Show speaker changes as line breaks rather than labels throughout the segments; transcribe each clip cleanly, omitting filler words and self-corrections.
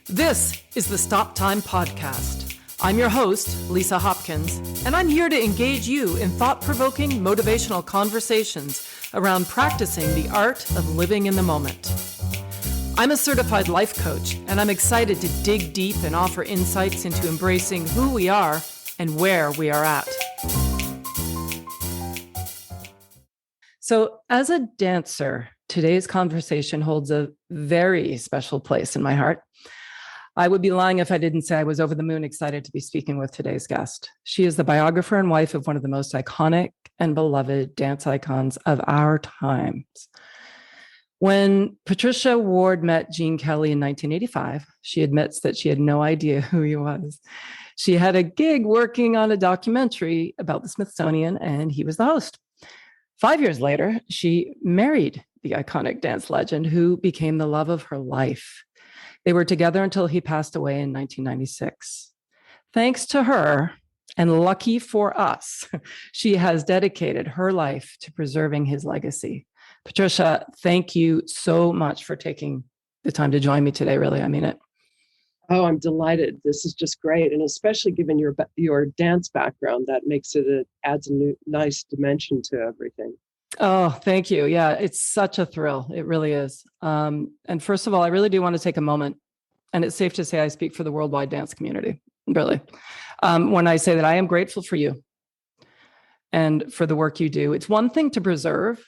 This is the Stop Time Podcast. I'm your host, Lisa Hopkins, and I'm here to engage you in thought-provoking, motivational conversations around practicing the art of living in the moment. I'm a certified life coach, and I'm excited to dig deep and offer insights into embracing who we are and where we are at. So, as a dancer, today's conversation holds a very special place in my heart. I would be lying if I didn't say I was over the moon excited to be speaking with today's guest. She is the biographer and wife of one of the most iconic and beloved dance icons of our times. When Patricia Ward met Gene Kelly in 1985, she admits that she had no idea who he was. She had a gig working on a documentary about the Smithsonian, and he was the host. 5 years later, she married the iconic dance legend who became the love of her life. They were together until he passed away in 1996. Thanks to her, and lucky for us, she has dedicated her life to preserving his legacy. Patricia, thank you so much for taking the time to join me today. Really, I mean it.
Oh, I'm delighted. This is just great. And especially given your dance background, that makes it, adds a new, nice dimension to everything.
Oh, thank you. Yeah, it's such a thrill. It really is. And first of all, I really do want to take a moment, and it's safe to say I speak for the worldwide dance community, really, when I say that I am grateful for you and for the work you do. It's one thing to preserve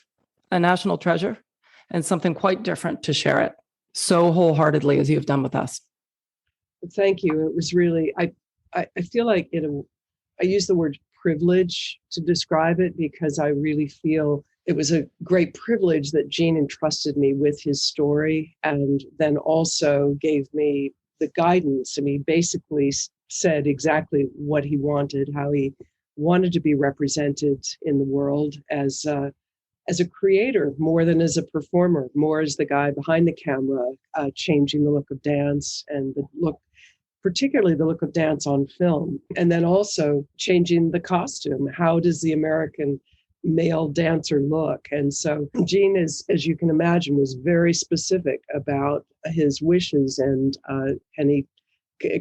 a national treasure and something quite different to share it so wholeheartedly as you have done with us.
Thank you. It was really, I feel like I use the word privilege to describe it because I really feel it was a great privilege that Gene entrusted me with his story and then also gave me the guidance. I mean, basically said exactly what he wanted, how he wanted to be represented in the world as a creator more than as a performer, more as the guy behind the camera, changing the look of dance and particularly the look of dance on film, and then also changing the costume. How does the American male dancer look? And so Gene, as you can imagine, was very specific about his wishes, and he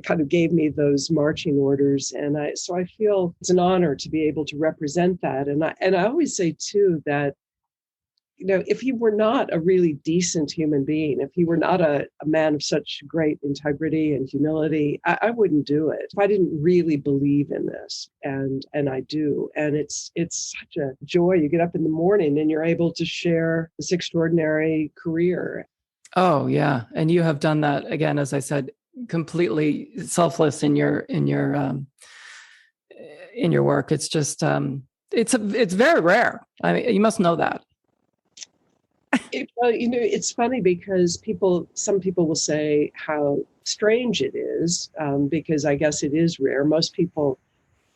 kind of gave me those marching orders. And so I feel it's an honor to be able to represent that. And I always say too that, you know, if he were not a really decent human being, if he were not a man of such great integrity and humility, I wouldn't do it. If I didn't really believe in this, and I do. And it's such a joy. You get up in the morning and you're able to share this extraordinary career.
Oh, yeah. And you have done that, again, as I said, completely selfless in your work. It's just, it's very rare. I mean, you must know that.
It's funny because some people will say how strange it is, because I guess it is rare. Most people,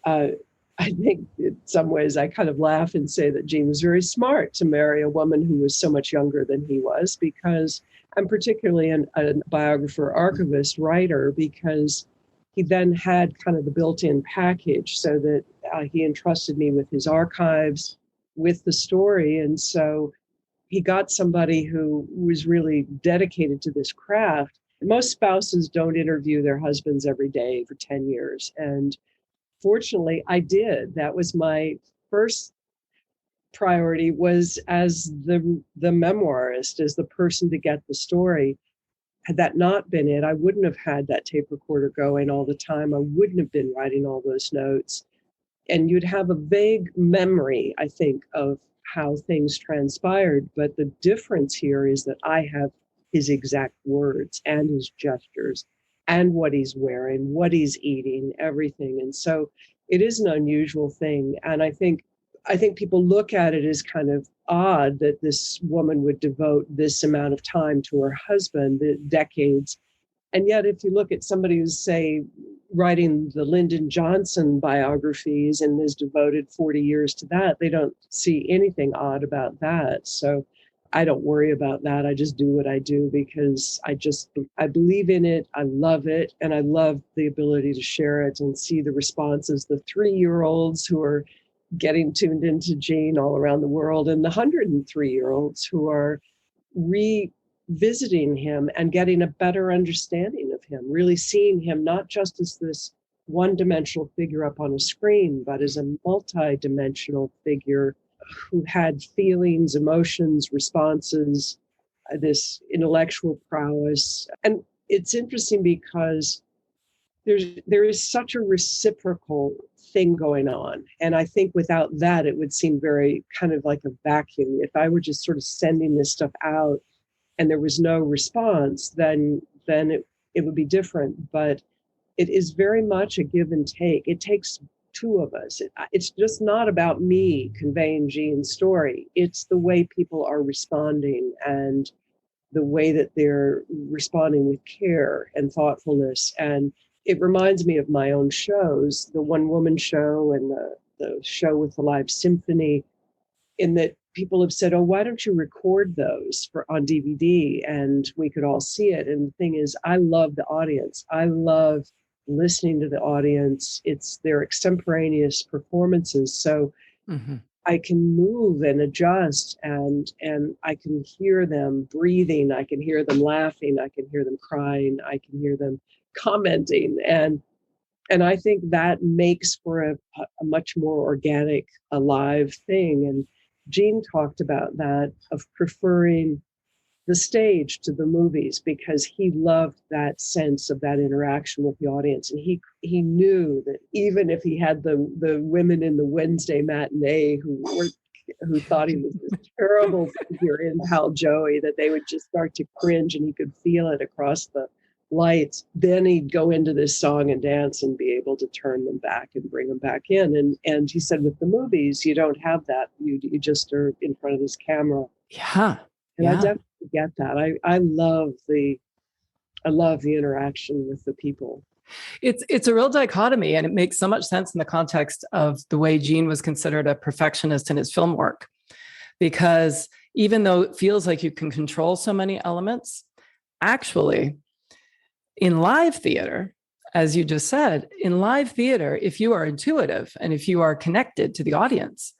I think in some ways I kind of laugh and say that Gene was very smart to marry a woman who was so much younger than he was, because I'm particularly a biographer, archivist, writer, because he then had kind of the built-in package so that he entrusted me with his archives, with the story. And so he got somebody who was really dedicated to this craft. Most spouses don't interview their husbands every day for 10 years. And fortunately, I did. That was my first priority, was as the memoirist, as the person to get the story. Had that not been it, I wouldn't have had that tape recorder going all the time. I wouldn't have been writing all those notes. And you'd have a vague memory, I think, of how things transpired. But the difference here is that I have his exact words and his gestures and what he's wearing, what he's eating, everything. And so it is an unusual thing. And I think people look at it as kind of odd that this woman would devote this amount of time to her husband, the decades. And yet, if you look at somebody who's, say, writing the Lyndon Johnson biographies and has devoted 40 years to that, they don't see anything odd about that. So I don't worry about that. I just do what I do because I believe in it. I love it. And I love the ability to share it and see the responses, the 3-year-olds who are getting tuned into Gene all around the world, and the 103-year-olds who are revisiting him and getting a better understanding of of him, really seeing him not just as this one-dimensional figure up on a screen, but as a multi-dimensional figure who had feelings, emotions, responses, this intellectual prowess. And it's interesting because there is such a reciprocal thing going on. And I think without that, it would seem very kind of like a vacuum. If I were just sort of sending this stuff out and there was no response, then it would be different. But it is very much a give and take. It takes two of us. It's just not about me conveying Jean's story. It's the way people are responding and the way that they're responding with care and thoughtfulness. And it reminds me of my own shows, the one woman show and the show with the live symphony, in that people have said, oh, why don't you record those on DVD and we could all see it? And the thing is, I love the audience. I love listening to the audience. It's their extemporaneous performances. So I can move and adjust and I can hear them breathing. I can hear them laughing. I can hear them crying. I can hear them commenting. And I think that makes for a much more organic, alive thing. And Jean talked about that, of preferring the stage to the movies, because he loved that sense of that interaction with the audience. And he knew that even if he had the women in the Wednesday matinee who thought he was this terrible figure in Pal Joey, that they would just start to cringe, and he could feel it across the lights. Then he'd go into this song and dance and be able to turn them back and bring them back in. And he said, with the movies, you don't have that. You just are in front of this camera.
Yeah.
And I definitely get that. I love the interaction with the people.
It's a real dichotomy, and it makes so much sense in the context of the way Jean was considered a perfectionist in his film work. Because even though it feels like you can control so many elements, actually, in live theater, as you just said, in live theater, if you are intuitive and if you are connected to the audience,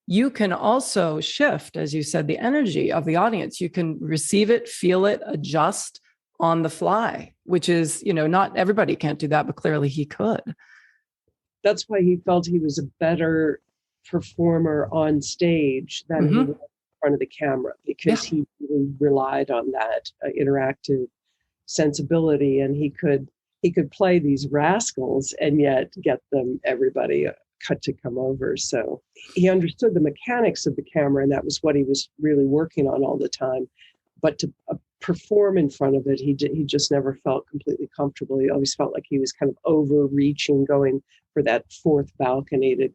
you can also shift, as you said, the energy of the audience. You can receive it, feel it, adjust on the fly, which is, not everybody can't do that, but clearly he could.
That's why he felt he was a better performer on stage than he was in front of the camera, because he really relied on that interactive sensibility, and he could play these rascals and yet get everybody cut to come over. So he understood the mechanics of the camera, and that was what he was really working on all the time. But to perform in front of it, he just never felt completely comfortable. He always felt like he was kind of overreaching, going for that fourth balcony to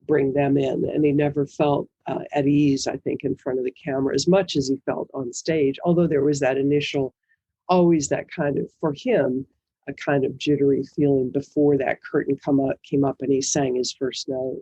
bring them in. And he never felt at ease, I think, in front of the camera as much as he felt on stage. Although there was that initial, always that kind of, for him, a kind of jittery feeling before that curtain came up and he sang his first note.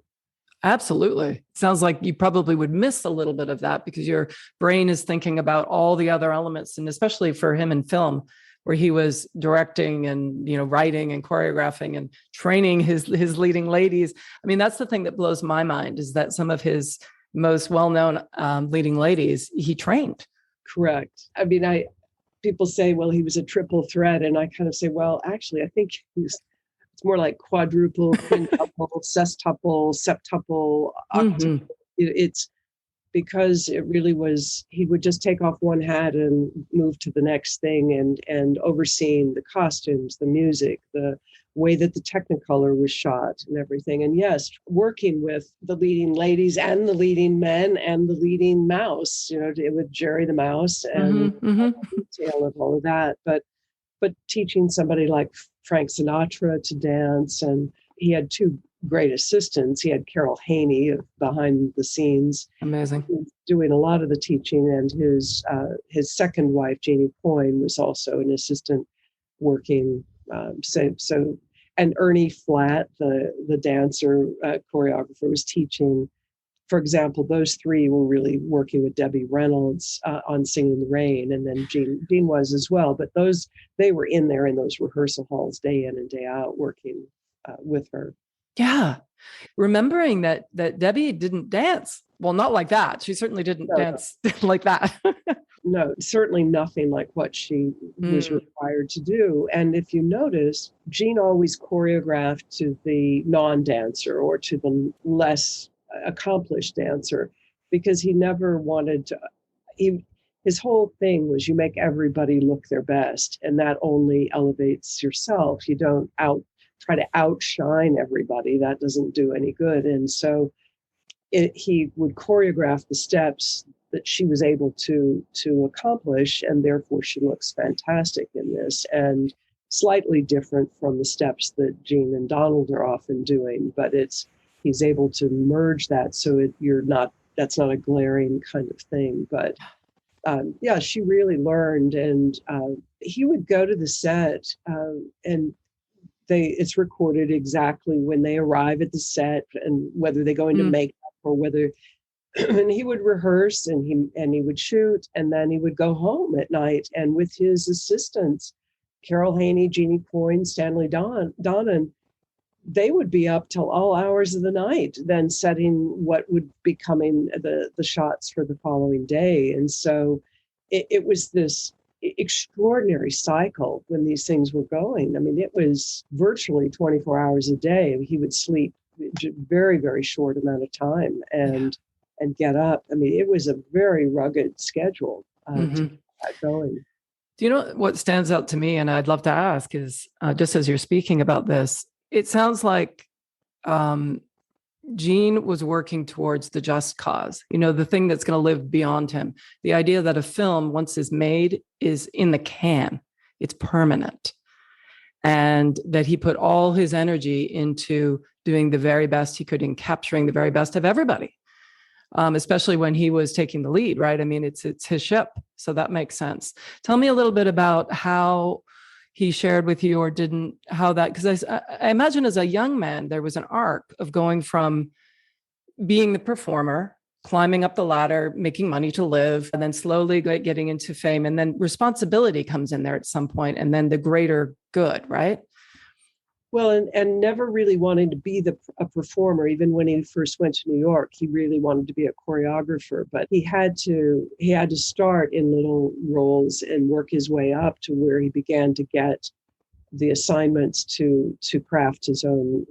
Absolutely. Sounds like you probably would miss a little bit of that because your brain is thinking about all the other elements. And especially for him in film, where he was directing and, writing and choreographing and training his leading ladies. I mean, that's the thing that blows my mind, is that some of his most well-known leading ladies, he trained.
Correct. I mean, people say, well, he was a triple threat. And I kind of say, well, actually, I think it's more like quadruple, quintuple, sextuple, septuple, octuple. It's because it really was, he would just take off one hat and move to the next thing, and overseeing the costumes, the music, the way that the Technicolor was shot and everything. And yes, working with the leading ladies and the leading men and the leading mouse, with Jerry the Mouse and detail of all of that. But teaching somebody like Frank Sinatra to dance, and he had two great assistants. He had Carol Haney behind the scenes.
Amazing.
Doing a lot of the teaching, and his second wife, Jeannie Poyne, was also an assistant working. And Ernie Flatt, the dancer choreographer, was teaching. For example, those three were really working with Debbie Reynolds on Singing in the Rain, and then Jean was as well. But they were in there in those rehearsal halls day in and day out working with her.
Yeah. Remembering that Debbie didn't dance. Well, not like that. She certainly didn't
No,
dance like that.
no, certainly nothing like what she was
Mm,
required to do. And if you notice, Gene always choreographed to the non-dancer or to the less accomplished dancer because he never wanted to. His whole thing was you make everybody look their best, and that only elevates yourself. You don't try to outshine everybody. That doesn't do any good. And so he would choreograph the steps that she was able to accomplish, and therefore she looks fantastic in this, and slightly different from the steps that Gene and Donald are often doing. But he's able to merge that so that's not a glaring kind of thing. But yeah, she really learned, and he would go to the set, and it's recorded exactly when they arrive at the set and whether they go into
mm,
makeup or whether and he would rehearse and he would shoot, and then he would go home at night, and with his assistants, Carol Haney, Jeannie Coyne, Stanley Donnan, they would be up till all hours of the night, then setting what would be coming the shots for the following day. And so it was this extraordinary cycle when these things were going. I mean, it was virtually 24 hours a day. He would sleep very, very short amount of time and get up. I mean, it was a very rugged schedule to get that going.
Do you know what stands out to me? And I'd love to ask is just as you're speaking about this, it sounds like Gene was working towards the just cause, the thing that's going to live beyond him. The idea that a film, once is made, is in the can, it's permanent. And that he put all his energy into doing the very best he could in capturing the very best of everybody, especially when he was taking the lead, right? I mean, it's his ship. So that makes sense. Tell me a little bit about how he shared with you or didn't, how that, because I imagine as a young man, there was an arc of going from being the performer, climbing up the ladder, making money to live, and then slowly getting into fame. And then responsibility comes in there at some point, and then the greater good, right?
Well, and never really wanting to be a performer. Even when he first went to New York, he really wanted to be a choreographer, but he had to start in little roles and work his way up to where he began to get the assignments to craft his own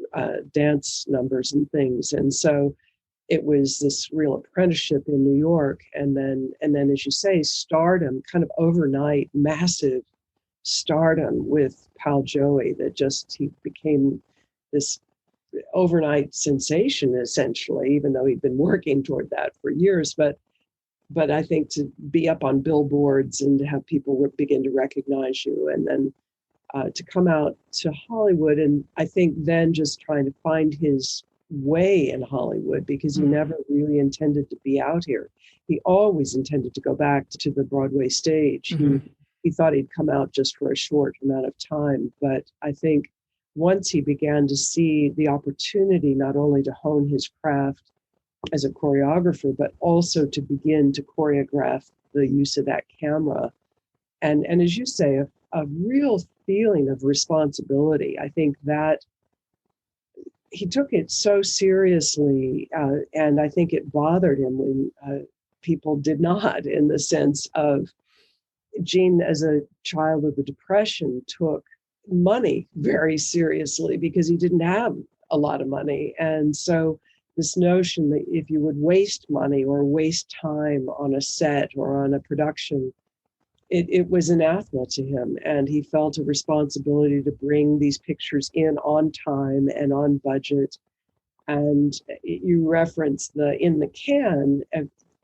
dance numbers and things. And so it was this real apprenticeship in New York, and then as you say, stardom, kind of overnight, massive stardom with Pal Joey, that he became this overnight sensation, essentially, even though he'd been working toward that for years. But I think to be up on billboards and to have people begin to recognize you, and then to come out to Hollywood, and I think then just trying to find his way in Hollywood, because he never really intended to be out here. He always intended to go back to the Broadway stage. He thought he'd come out just for a short amount of time. But I think once he began to see the opportunity not only to hone his craft as a choreographer, but also to begin to choreograph the use of that camera. And as you say, a real feeling of responsibility. I think that he took it so seriously, and I think it bothered him when people did not, in the sense of Gene, as a child of the Depression, took money very seriously because he didn't have a lot of money. And so this notion that if you would waste money or waste time on a set or on a production, it was anathema to him. And he felt a responsibility to bring these pictures in on time and on budget. And you referenced the in the can.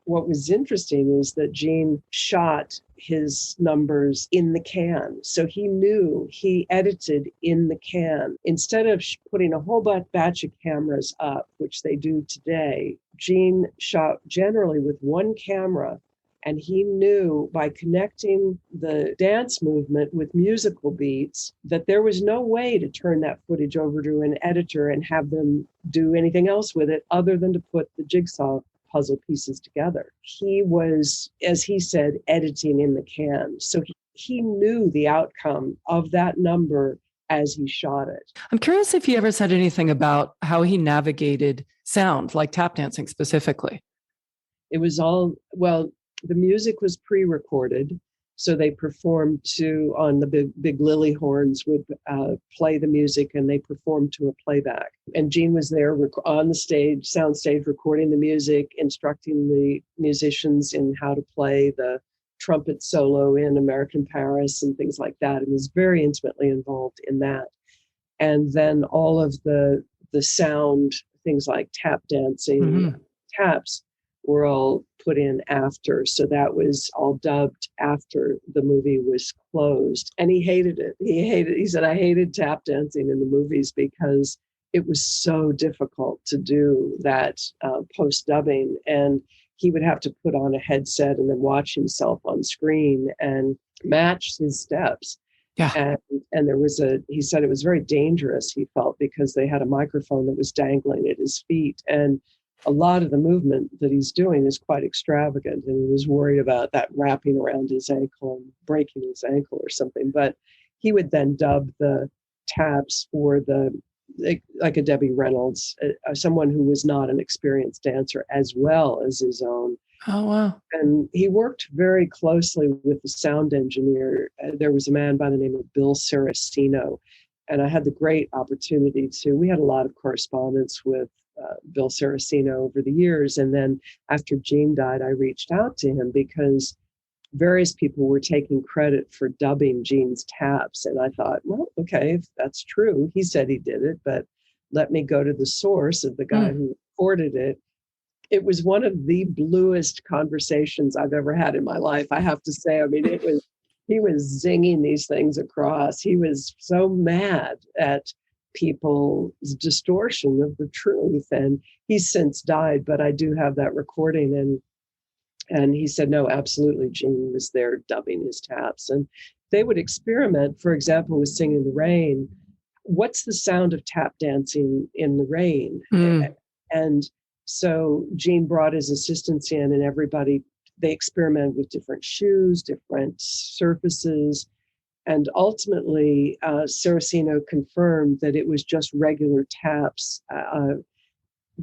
What was interesting is that Gene shot his numbers in the can. So he edited in the can. Instead of putting a whole batch of cameras up, which they do today, Gene shot generally with one camera. And he knew by connecting the dance movement with musical beats that there was no way to turn that footage over to an editor and have them do anything else with it other than to put the jigsaw puzzle pieces together. He was, as he said, editing in the can. So he knew the outcome of that number as he shot it.
I'm curious if he ever said anything about how he navigated sound, like tap dancing specifically.
It was all, well, the music was pre-recorded. So they performed on the big lily horns would play the music, and they performed to a playback. And Gene was there on the stage, sound stage, recording the music, instructing the musicians in how to play the trumpet solo in American Paris and things like that. And was very intimately involved in that. And then all of the sound, things like tap dancing, taps, were all put in after. So that was all dubbed after the movie was closed. And he hated it. He said, I hated tap dancing in the movies because it was so difficult to do that post dubbing. And he would have to put on a headset and then watch himself on screen and match his steps.
Yeah.
And he said it was very dangerous, he felt, because they had a microphone that was dangling at his feet. And a lot of the movement that he's doing is quite extravagant, and he was worried about that wrapping around his ankle and breaking his ankle or something. But he would then dub the taps for like a Debbie Reynolds, someone who was not an experienced dancer, as well as his own.
Oh, wow.
And he worked very closely with the sound engineer. There was a man by the name of Bill Saraceno, and I had the great opportunity we had a lot of correspondence with Bill Saraceno over the years. And then after Gene died, I reached out to him because various people were taking credit for dubbing Gene's taps. And I thought, well, okay, if that's true, he said he did it, but let me go to the source of the guy who recorded it. It was one of the bluest conversations I've ever had in my life, I have to say. I mean, he was zinging these things across. He was so mad at people's distortion of the truth. And he's since died, but I do have that recording. And he said, no, absolutely, Gene was there dubbing his taps. And they would experiment, for example, with Singing in the Rain. What's the sound of tap dancing in the rain? And so Gene brought his assistants in, and they experimented with different shoes, different surfaces. And ultimately, Saraceno confirmed that it was just regular taps.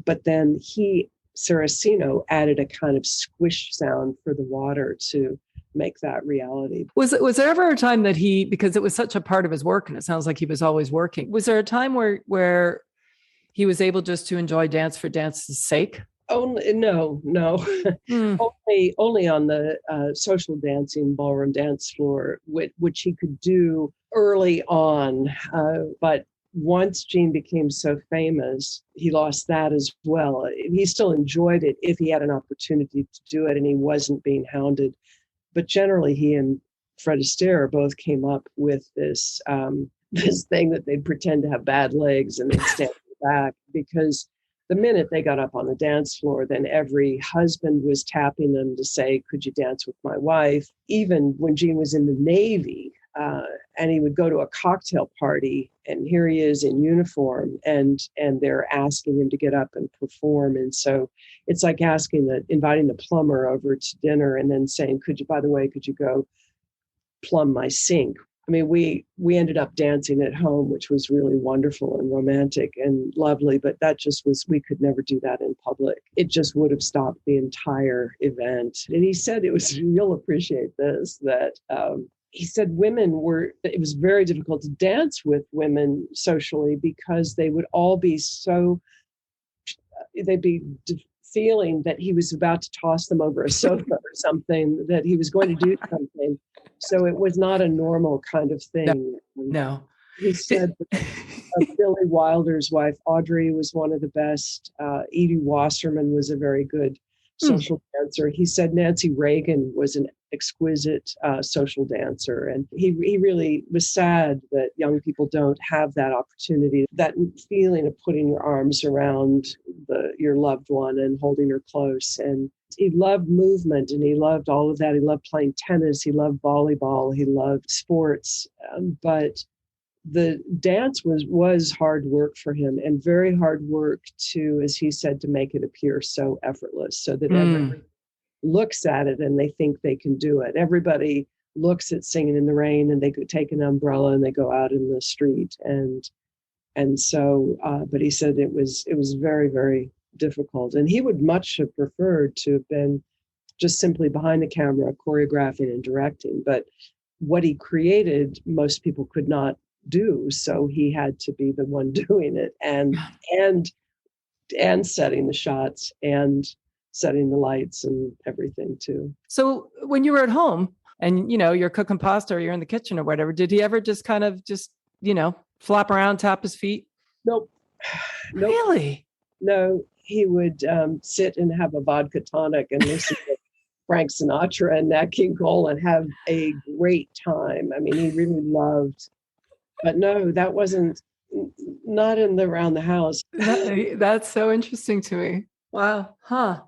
But then Saraceno added a kind of squish sound for the water to make that reality.
Was there ever a time that because it was such a part of his work, and it sounds like he was always working, was there a time where he was able just to enjoy dance for dance's sake?
No. Only on the social dancing ballroom dance floor, which he could do early on. But once Gene became so famous, he lost that as well. He still enjoyed it if he had an opportunity to do it and he wasn't being hounded. But generally, he and Fred Astaire both came up with this thing that they'd pretend to have bad legs and they'd stand back, because the minute they got up on the dance floor, then every husband was tapping them to say, could you dance with my wife? Even when Gene was in the Navy, and he would go to a cocktail party, and here he is in uniform, and they're asking him to get up and perform. And so it's like inviting the plumber over to dinner and then saying, could you go plumb my sink? I mean, we ended up dancing at home, which was really wonderful and romantic and lovely, but we could never do that in public. It just would have stopped the entire event. And he said you'll appreciate this, that he said it was very difficult to dance with women socially because they would all be they'd be feeling that he was about to toss them over a sofa or something, that he was going to do something. So it was not a normal kind of thing.
No.
He said Billy Wilder's wife, Audrey, was one of the best. Edie Wasserman was a very good social dancer. He said Nancy Reagan was an exquisite social dancer. And he really was sad that young people don't have that opportunity, that feeling of putting your arms around your loved one and holding her close. And he loved movement, and he loved all of that. He loved playing tennis. He loved volleyball. He loved sports. But the dance was hard work for him, and very hard work to, as he said, to make it appear so effortless, so that everybody looks at it and they think they can do it. Everybody looks at Singing in the Rain and they could take an umbrella and they go out in the street. And so, but he said it was very, very difficult. And he would much have preferred to have been just simply behind the camera, choreographing and directing. But what he created, most people could not do. So he had to be the one doing it and setting the shots and setting the lights and everything too.
So when you were at home and, you're cooking pasta or you're in the kitchen or whatever, did he ever just kind of flop around, tap his feet?
Nope.
Really?
No, he would sit and have a vodka tonic and listen to Frank Sinatra and Nat King Cole and have a great time. I mean, he really loved, but no, that wasn't, not around the house.
That's so interesting to me. Wow. Huh.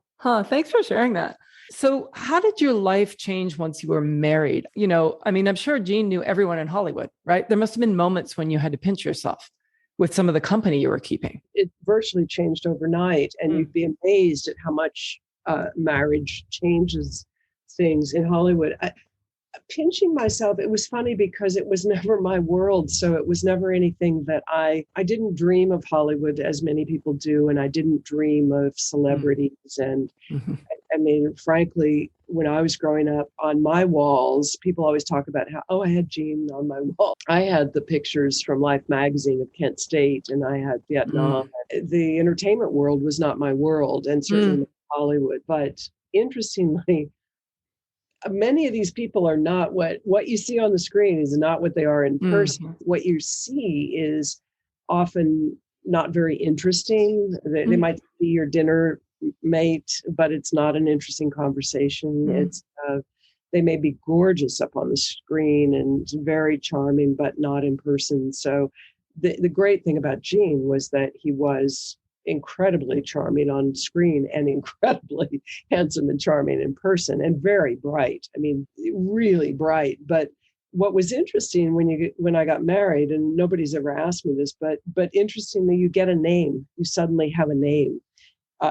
Thanks for sharing that. So how did your life change once you were married? I'm sure Gene knew everyone in Hollywood, right? There must have been moments when you had to pinch yourself with some of the company you were keeping.
It virtually changed overnight. And you'd be amazed at how much marriage changes things in Hollywood. Pinching myself, it was funny because it was never my world. So it was never anything that I didn't dream of Hollywood as many people do. And I didn't dream of celebrities. And I mean, frankly, when I was growing up, on my walls, people always talk about how, I had Gene on my wall. I had the pictures from Life magazine of Kent State, and I had Vietnam. The entertainment world was not my world, and certainly not Hollywood. But interestingly, many of these people are not what you see on the screen is not what they are in person. What you see is often not very interesting. They might be your dinner mate, but it's not an interesting conversation. It's they may be gorgeous up on the screen and very charming, but not in person. So the great thing about Gene was that he was incredibly charming on screen and incredibly handsome and charming in person, and very bright. I mean, really bright. But what was interesting when I got married, and nobody's ever asked me this, but interestingly, you get a name. You suddenly have a name.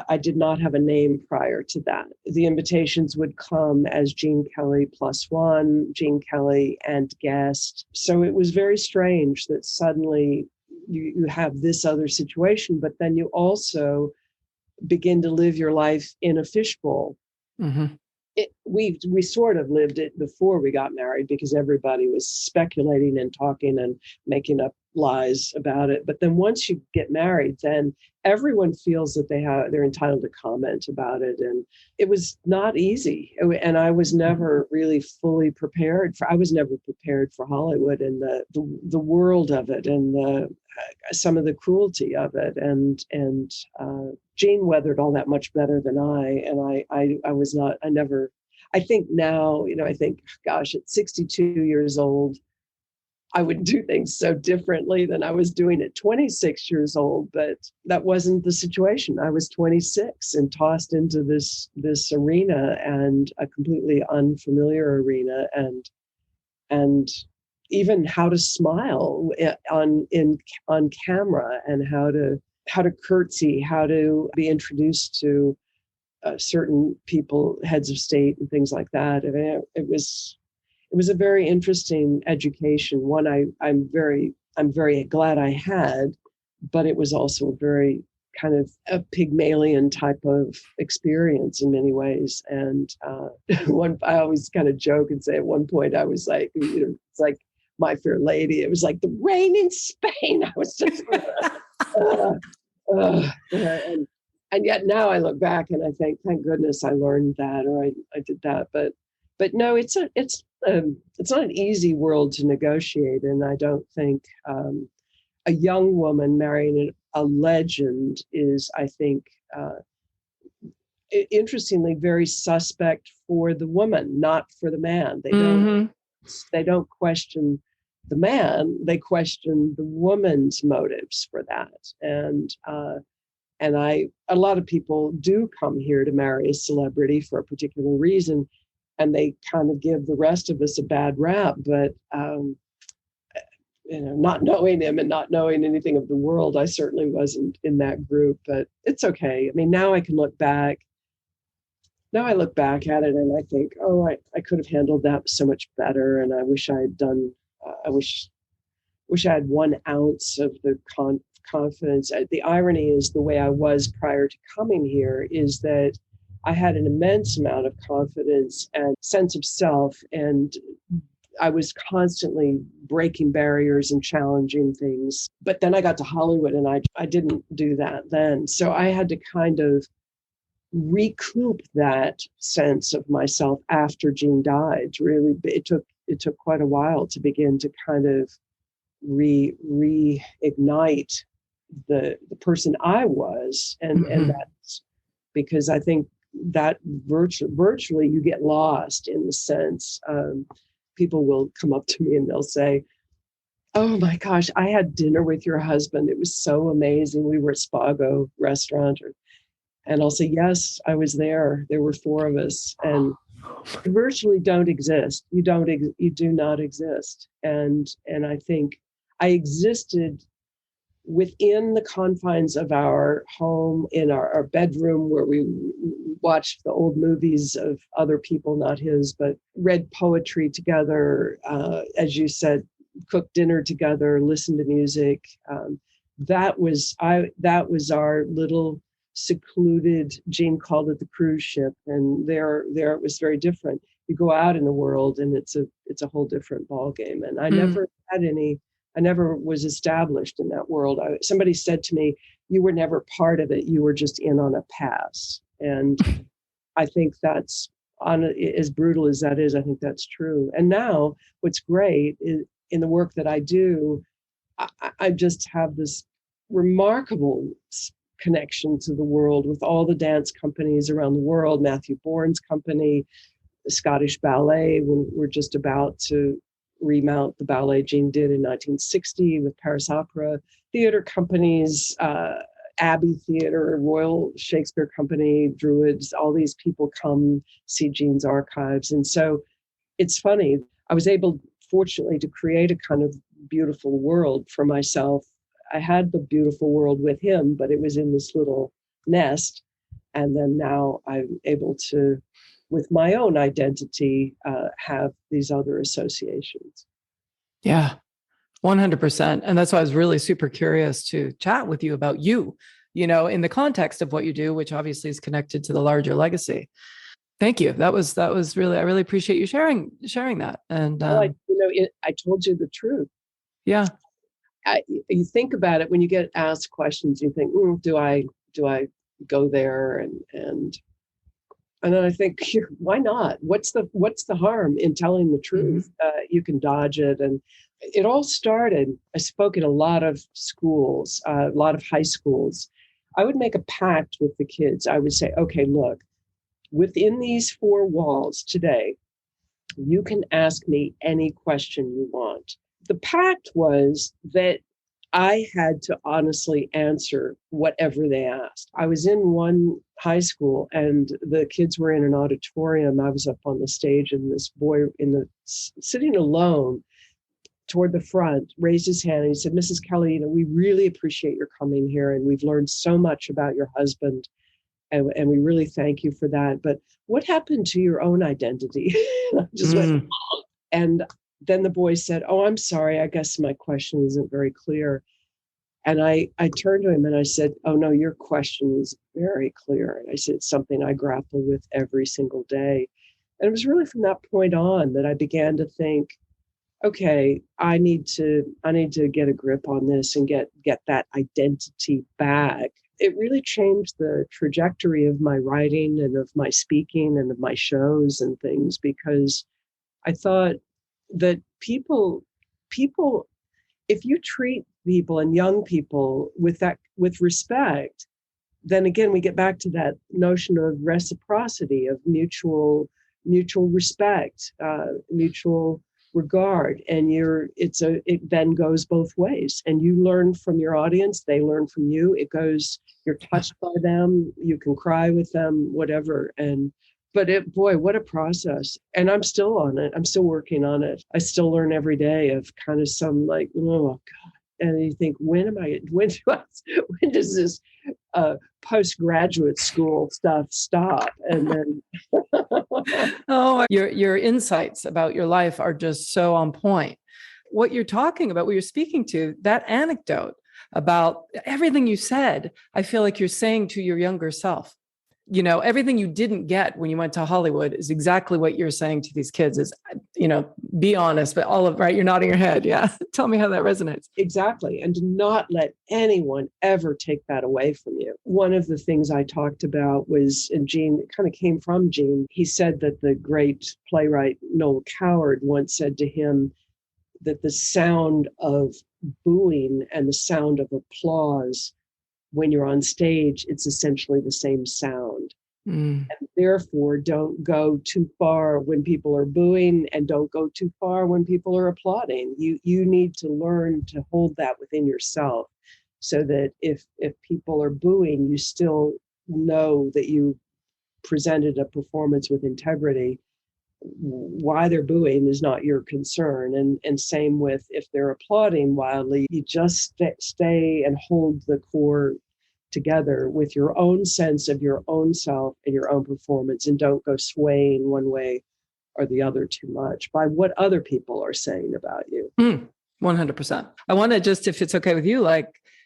I did not have a name prior to that. The invitations would come as Gene Kelly +1, Gene Kelly and guest. So it was very strange that suddenly you have this other situation, but then you also begin to live your life in a fishbowl. We sort of lived it before we got married because everybody was speculating and talking and making up lies about it. But then once you get married, then everyone feels that they're entitled to comment about it. And it was not easy. And I was never really fully prepared I was never prepared for Hollywood and the world of it and some of the cruelty of it. And Gene weathered all that much better than I was not, I think now, I think, gosh, at 62 years old, I would do things so differently than I was doing at 26 years old, but that wasn't the situation. I was 26 and tossed into this arena, and a completely unfamiliar arena, and even how to smile on camera, and how to curtsy, how to be introduced to certain people, heads of state and things like that. I mean, it was a very interesting education. One I'm very glad I had, but it was also a very kind of a Pygmalion type of experience in many ways. And I always kind of joke and say at one point I was like, it's like My Fair Lady. It was like the rain in Spain. I was just, and yet now I look back and I think, thank goodness I learned that, or I did that. But no, it's not an easy world to negotiate. And I don't think a young woman marrying a legend is, I think, interestingly, very suspect for the woman, not for the man. They don't question the man, they question the woman's motives for that. And a lot of people do come here to marry a celebrity for a particular reason, and they kind of give the rest of us a bad rap. But not knowing him and not knowing anything of the world, I certainly wasn't in that group. But it's okay. I mean, now I can look back. Now I look back at it and I think, I could have handled that so much better. And I wish I had done. I wish I had 1 ounce of the confidence. The irony is the way I was prior to coming here is that I had an immense amount of confidence and sense of self, and I was constantly breaking barriers and challenging things. But then I got to Hollywood and I didn't do that then. So I had to kind of recoup that sense of myself after Jean died. Really, it took quite a while to begin to kind of reignite the person I was, and that's because I think that virtually you get lost in the sense. People will come up to me and they'll say, "Oh my gosh, I had dinner with your husband. It was so amazing. We were at Spago restaurant," and I'll say, "Yes, I was there. There were four of us," and virtually don't exist. You do not exist. And I think I existed within the confines of our home, in our bedroom, where we watched the old movies of other people, not his, but read poetry together, as you said, cooked dinner together, listened to music. That was our little secluded, Jean called it the cruise ship, and there it was very different. You go out in the world and it's a whole different ballgame. And I never was established in that world. Somebody said to me, "You were never part of it. You were just in on a pass." And I think that's, as brutal as that is, I think that's true. And now what's great is in the work that I do, I just have this remarkable connection to the world with all the dance companies around the world, Matthew Bourne's company, the Scottish Ballet. We're just about to remount the ballet Jean did in 1960 with Paris Opera, theater companies, Abbey Theatre, Royal Shakespeare Company, Druids, all these people come see Jean's archives. And so it's funny, I was able, fortunately, to create a kind of beautiful world for myself. I had the beautiful world with him, but it was in this little nest. And then now I'm able to, with my own identity, have these other associations.
Yeah, 100%. And that's why I was really super curious to chat with you about you, in the context of what you do, which obviously is connected to the larger legacy. Thank you. That was really, I really appreciate you sharing that. And
I told you the truth.
Yeah.
You think about it when you get asked questions, you think, do I go there? And then I think, why not? What's the harm in telling the truth? You can dodge it. And it all started, I spoke in a lot of schools, a lot of high schools. I would make a pact with the kids. I would say, okay, look, within these four walls today, you can ask me any question you want. The pact was that I had to honestly answer whatever they asked. I was in one high school and the kids were in an auditorium. I was up on the stage and this boy sitting alone toward the front raised his hand and he said, "Mrs. Kelly, we really appreciate your coming here and we've learned so much about your husband and we really thank you for that. But what happened to your own identity?" I just went, and then the boy said, "Oh, I'm sorry. I guess my question isn't very clear." And I turned to him and I said, "Oh, no, your question is very clear." And I said, "It's something I grapple with every single day." And it was really from that point on that I began to think, okay, I need to get a grip on this and get that identity back. It really changed the trajectory of my writing and of my speaking and of my shows and things, because I thought that people, if you treat people and young people with respect, then again, we get back to that notion of reciprocity, of mutual respect, mutual regard. And it then goes both ways. And you learn from your audience, they learn from you. You're touched by them, you can cry with them, whatever. But boy, what a process. And I'm still on it. I'm still working on it. I still learn every day of kind of some like, oh God. And you think, when does this postgraduate school stuff stop? And then
oh, your insights about your life are just so on point. What you're talking about, what you're speaking to, that anecdote about everything you said. I feel like you're saying to your younger self, everything you didn't get when you went to Hollywood is exactly what you're saying to these kids is, be honest, but right. You're nodding your head. Yeah. Tell me how that resonates.
Exactly. And do not let anyone ever take that away from you. One of the things I talked about was, and Gene, it kind of came from Gene. He said that the great playwright Noel Coward once said to him that the sound of booing and the sound of applause when you're on stage, it's essentially the same sound. And therefore, don't go too far when people are booing and don't go too far when people are applauding. You need to learn to hold that within yourself so that if people are booing, you still know that you presented a performance with integrity. Why they're booing is not your concern. And same with if they're applauding wildly, you just stay and hold the core together with your own sense of your own self and your own performance, and don't go swaying one way or the other too much by what other people are saying about you.
100%. I want to just, if it's okay with you,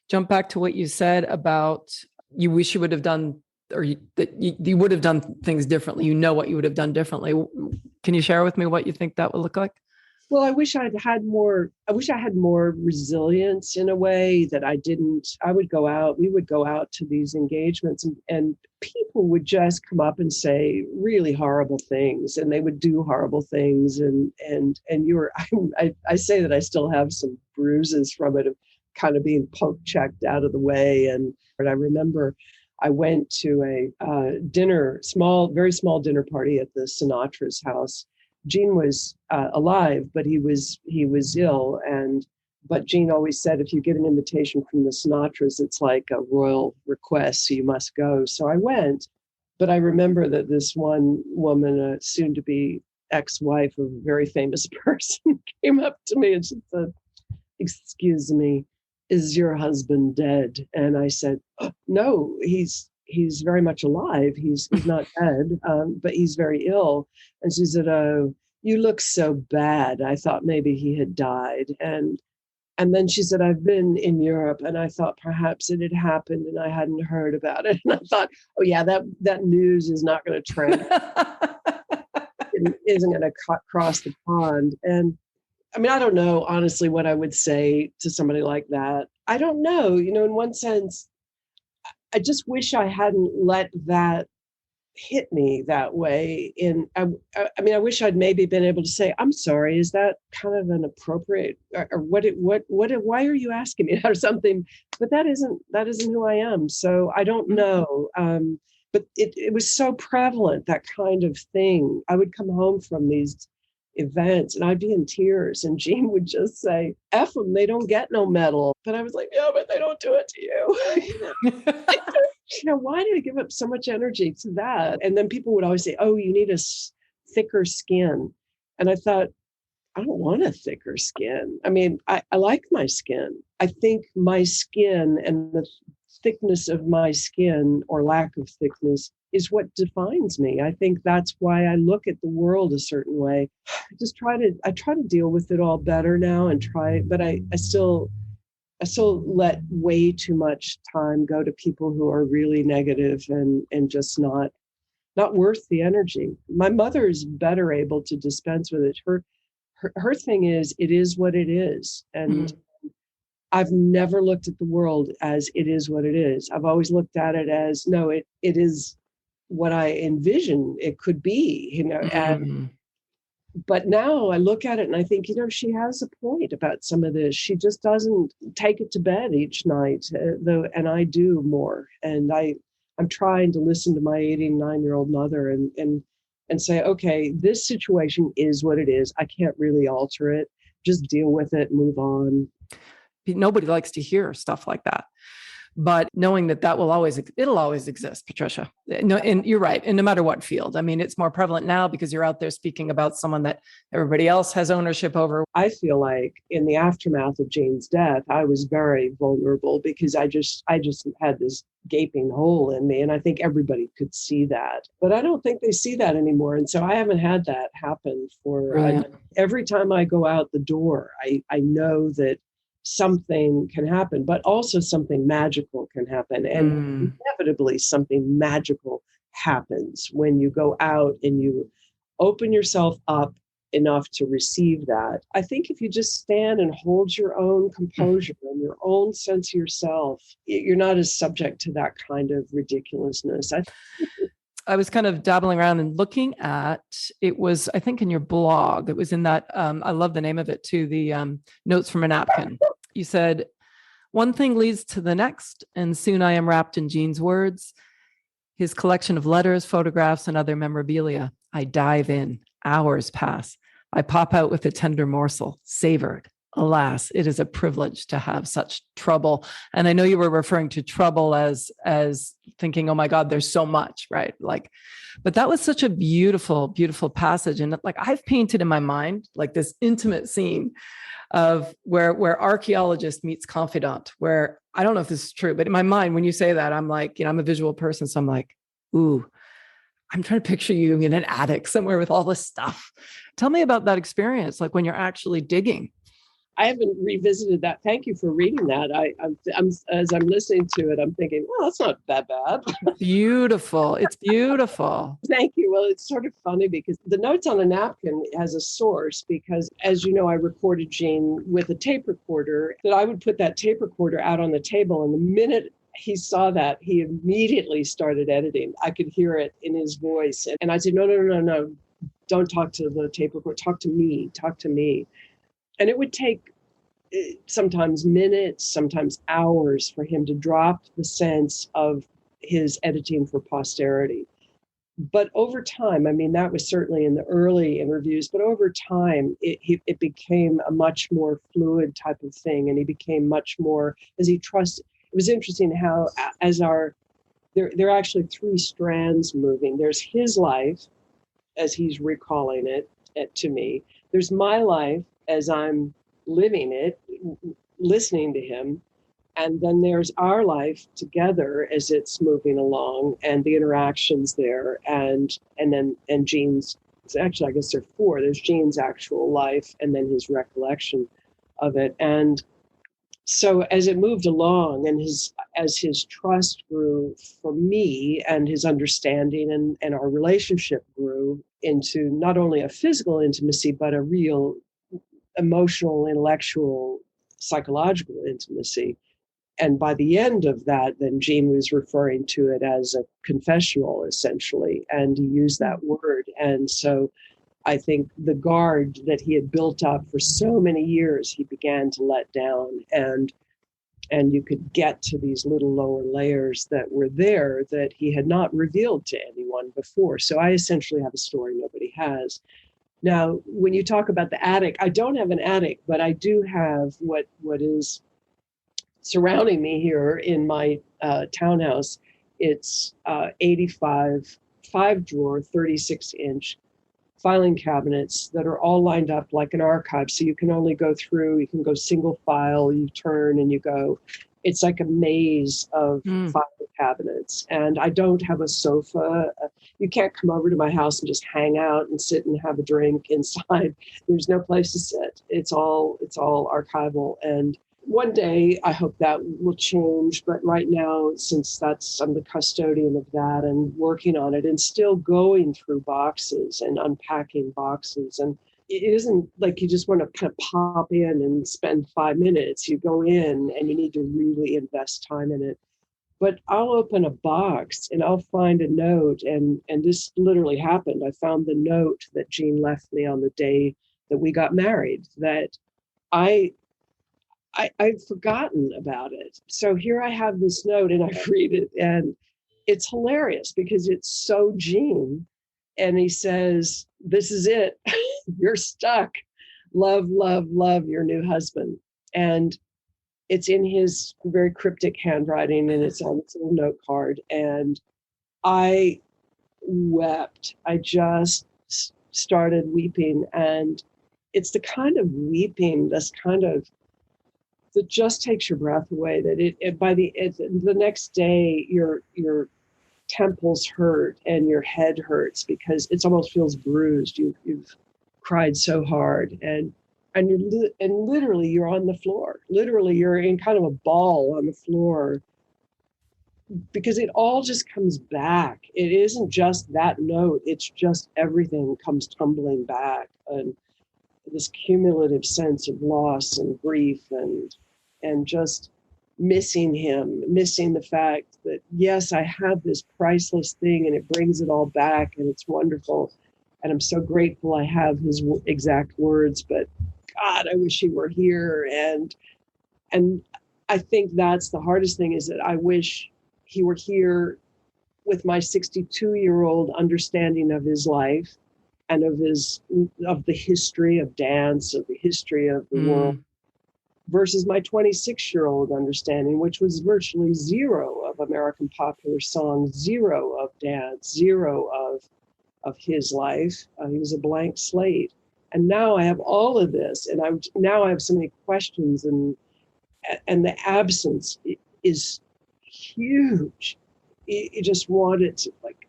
jump back to what you said about you wish you would have done, or that you would have done things differently. What you would have done differently. Can you share with me what you think that would look like?
Well, I wish I had more resilience in a way that I would go out, we would go out to these engagements and people would just come up and say really horrible things, and they would do horrible things. And I say that I still have some bruises from it of kind of being poke checked out of the way. And I remember I went to a very small dinner party at the Sinatra's house. Gene was alive, but he was ill. But Gene always said, if you get an invitation from the Sinatras, it's like a royal request, so you must go. So I went, but I remember that this one woman, a soon-to-be ex-wife of a very famous person, came up to me and she said, "Excuse me, is your husband dead?" And I said, "Oh, no, he's very much alive. He's not dead, but he's very ill." And she said, "Oh, you look so bad. I thought maybe he had died." And then she said, "I've been in Europe and I thought perhaps it had happened and I hadn't heard about it." And I thought, oh yeah, that news is not going to trend. It isn't going to cross the pond. And I mean, I don't know, honestly, what I would say to somebody like that. I don't know, in one sense, I just wish I hadn't let that hit me that way. I wish I'd maybe been able to say, "I'm sorry, is that kind of an appropriate, or why are you asking me?" or something. But that isn't who I am. So I don't know. But it was so prevalent, that kind of thing. I would come home from these events and I'd be in tears, and Gene would just say, "F them, they don't get no medal." But I was like, "Yeah, but they don't do it to you." Why did I give up so much energy to that? And then people would always say, "Oh, you need a thicker skin." And I thought, I don't want a thicker skin. I mean, I like my skin. I think my skin and the thickness of my skin, or lack of thickness, is what defines me. I think that's why I look at the world a certain way. I try to deal with it all better now but I still let way too much time go to people who are really negative and just not worth the energy. My mother is better able to dispense with it. Her thing is, it is what it is. And I've never looked at the world as it is what it is. I've always looked at it as, no, it is what I envision it could be, but now I look at it and I think, she has a point about some of this. She just doesn't take it to bed each night, and I do more. And I'm trying to listen to my 89-year-old mother and say, okay, this situation is what it is. I can't really alter it. Just deal with it, move on.
Nobody likes to hear stuff like that. But knowing that it'll always exist, Patricia. No, and you're right. And no matter what field, I mean, it's more prevalent now because you're out there speaking about someone that everybody else has ownership over.
I feel like in the aftermath of Jane's death, I was very vulnerable because I just had this gaping hole in me. And I think everybody could see that. But I don't think they see that anymore. And so I haven't had that happen every time I go out the door. I know that something can happen, but also something magical can happen. And inevitably, something magical happens when you go out and you open yourself up enough to receive that. I think if you just stand and hold your own composure and your own sense of yourself, you're not as subject to that kind of ridiculousness.
I was kind of dabbling around and looking at, it was, I think in your blog, it was in that, I love the name of it too, the notes from a napkin. You said, one thing leads to the next, and soon I am wrapped in Gene's words, his collection of letters, photographs, and other memorabilia. I dive in, hours pass. I pop out with a tender morsel, savored. Alas, it is a privilege to have such trouble. And I know you were referring to trouble as thinking, oh my God, there's so much, right? Like, but that was such a beautiful, beautiful passage. And like I've painted in my mind, like this intimate scene of where archaeologist meets confidant, where I don't know if this is true, but in my mind, when you say that, I'm like, I'm a visual person. So I'm like, ooh, I'm trying to picture you in an attic somewhere with all this stuff. Tell me about that experience, like when you're actually digging.
I haven't revisited that. Thank you for reading that. I'm as I'm listening to it, I'm thinking, well, that's not that bad.
Beautiful. It's beautiful.
Thank you. Well, it's sort of funny because the notes on the napkin has a source because, as you know, I recorded Gene with a tape recorder, that I would put that tape recorder out on the table. And the minute he saw that, he immediately started editing. I could hear it in his voice. And I said, no. Don't talk to the tape recorder. Talk to me. And it would take sometimes minutes, sometimes hours for him to drop the sense of his editing for posterity. But over time, I mean, that was certainly in the early interviews, but over time, it became a much more fluid type of thing. And he became much more, as he trusted. It was interesting how there are actually three strands moving. There's his life, as he's recalling it to me. There's my life as I'm living it, listening to him. And then there's our life together as it's moving along and the interactions there. And Gene's, actually, I guess there are four. There's Gene's actual life and then his recollection of it. And so as it moved along and as his trust grew for me and his understanding and our relationship grew into not only a physical intimacy, but a real emotional, intellectual, psychological intimacy. And by the end of that, then Gene was referring to it as a confessional, essentially, and he used that word. And so I think the guard that he had built up for so many years, he began to let down, and you could get to these little lower layers that were there that he had not revealed to anyone before. So I essentially have a story nobody has. Now, when you talk about the attic, I don't have an attic, but I do have what is surrounding me here in my townhouse. It's 85 5-drawer, 36-inch filing cabinets that are all lined up like an archive. So you can only go through, you can go single file, you turn and you go. It's like a maze of filing cabinets. And I don't have a sofa. You can't come over to my house and just hang out and sit and have a drink inside. There's no place to sit. It's all archival. And one day I hope that will change. But right now, since I'm the custodian of that and working on it and still going through boxes and unpacking boxes. And it isn't like you just want to kind of pop in and spend 5 minutes. You go in and you need to really invest time in it. But I'll open a box and I'll find a note. And this literally happened. I found the note that Gene left me on the day that we got married, that I'd forgotten about it. So here I have this note and I read it and it's hilarious because it's so Gene. And he says, "This is it. You're stuck. Love, love, love your new husband." And it's in his very cryptic handwriting and it's on this little note card. And I wept. I just started weeping. And it's the kind of weeping that just takes your breath away. That the next day, your temples hurt and your head hurts because it almost feels bruised. You've cried so hard. And and and literally you're on the floor. Literally, you're in kind of a ball on the floor, because it all just comes back. It isn't just that note. It's just everything comes tumbling back, and this cumulative sense of loss and grief and just missing him, missing the fact that, yes, I have this priceless thing and it brings it all back and it's wonderful. And I'm so grateful I have his exact words, but God, I wish he were here. And I think that's the hardest thing, is that I wish he were here with my 62-year-old understanding of his life and of the history of dance, of the history of the world, versus my 26-year-old understanding, which was virtually zero of American popular song, zero of dance, zero of his life. He was a blank slate. And now I have all of this, and now I have so many questions, and the absence is huge. You just want it to, like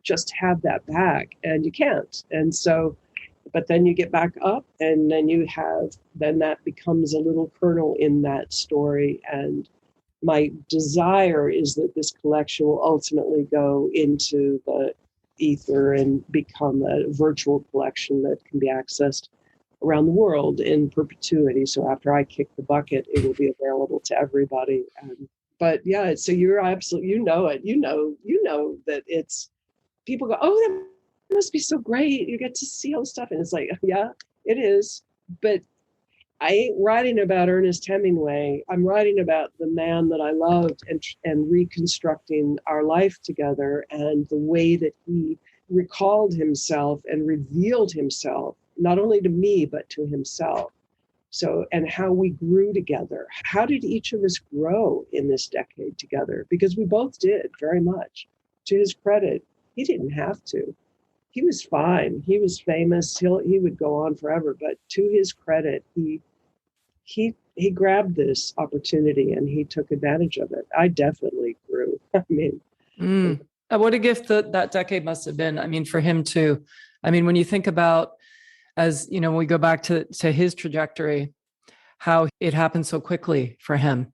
just have that back, and you can't. And so, but then you get back up, and then that becomes a little kernel in that story. And my desire is that this collection will ultimately go into the ether and become a virtual collection that can be accessed around the world in perpetuity. So after I kick the bucket, it will be available to everybody. But yeah, so you're absolutely, you know that it's, people go, oh, that must be so great. You get to see all the stuff. And it's like, yeah, it is. But I ain't writing about Ernest Hemingway. I'm writing about the man that I loved, and reconstructing our life together, and the way that he recalled himself and revealed himself, not only to me, but to himself. So, and how we grew together. How did each of us grow in this decade together? Because we both did very much. To his credit, he didn't have to. He was fine. He was famous. He would go on forever. But to his credit, he grabbed this opportunity and he took advantage of it. I definitely grew. I mean,
what a gift that decade must have been. I mean, for him too. I mean, when you think about, as you know, when we go back to his trajectory, how it happened so quickly for him.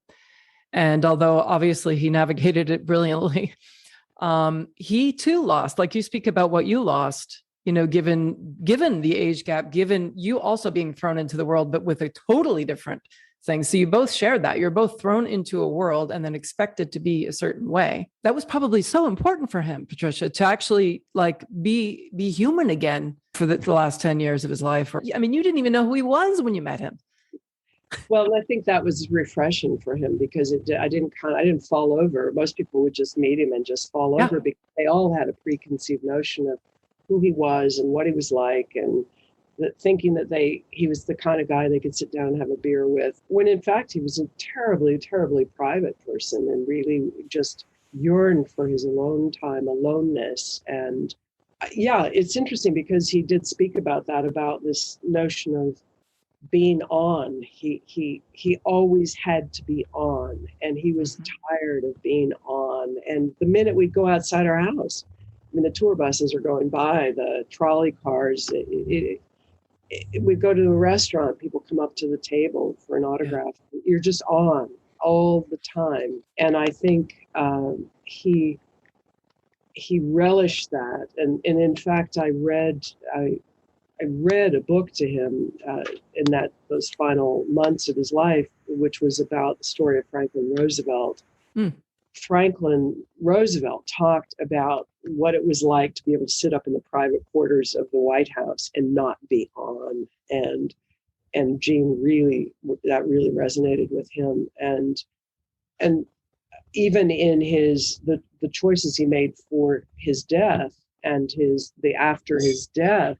And although obviously he navigated it brilliantly, he too lost, like you speak about what you lost, you know, given the age gap, given you also being thrown into the world, but with a totally different thing. So you both shared that. You're both thrown into a world and then expected to be a certain way. That was probably so important for him, Patricia, to actually like be human again for the last 10 years of his life. I mean, you didn't even know who he was when you met him.
Well, I think that was refreshing for him, because I didn't fall over. Most people would just meet him and just fall over, because they all had a preconceived notion of who he was and what he was like, and thinking that he was the kind of guy they could sit down and have a beer with, when in fact he was a terribly, terribly private person and really just yearned for his alone time, aloneness. And yeah, it's interesting because he did speak about that, about this notion of being on. He always had to be on, and he was tired of being on. And the minute we'd go outside our house, I mean, the tour buses are going by, the trolley cars, we'd go to a restaurant, people come up to the table for an autograph. You're just on all the time. And I think he relished that. And in fact, I read a book to him in those final months of his life, which was about the story of Franklin Roosevelt. Franklin Roosevelt talked about what it was like to be able to sit up in the private quarters of the White House and not be on. And Gene that really resonated with him. And even in the choices he made for his death and after his death,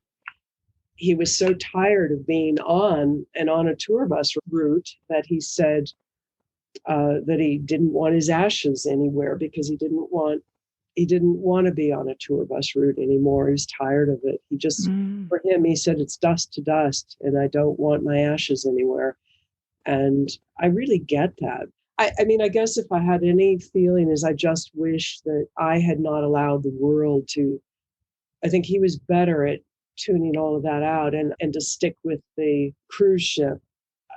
he was so tired of being on a tour bus route that he said that he didn't want his ashes anywhere, because he didn't want to be on a tour bus route anymore. He was tired of it. He just, for him, he said, it's dust to dust, and I don't want my ashes anywhere. And I really get that. I mean, I guess if I had any feeling, is I just wish that I had not allowed the world to. I think he was better at tuning all of that out and to stick with the cruise ship.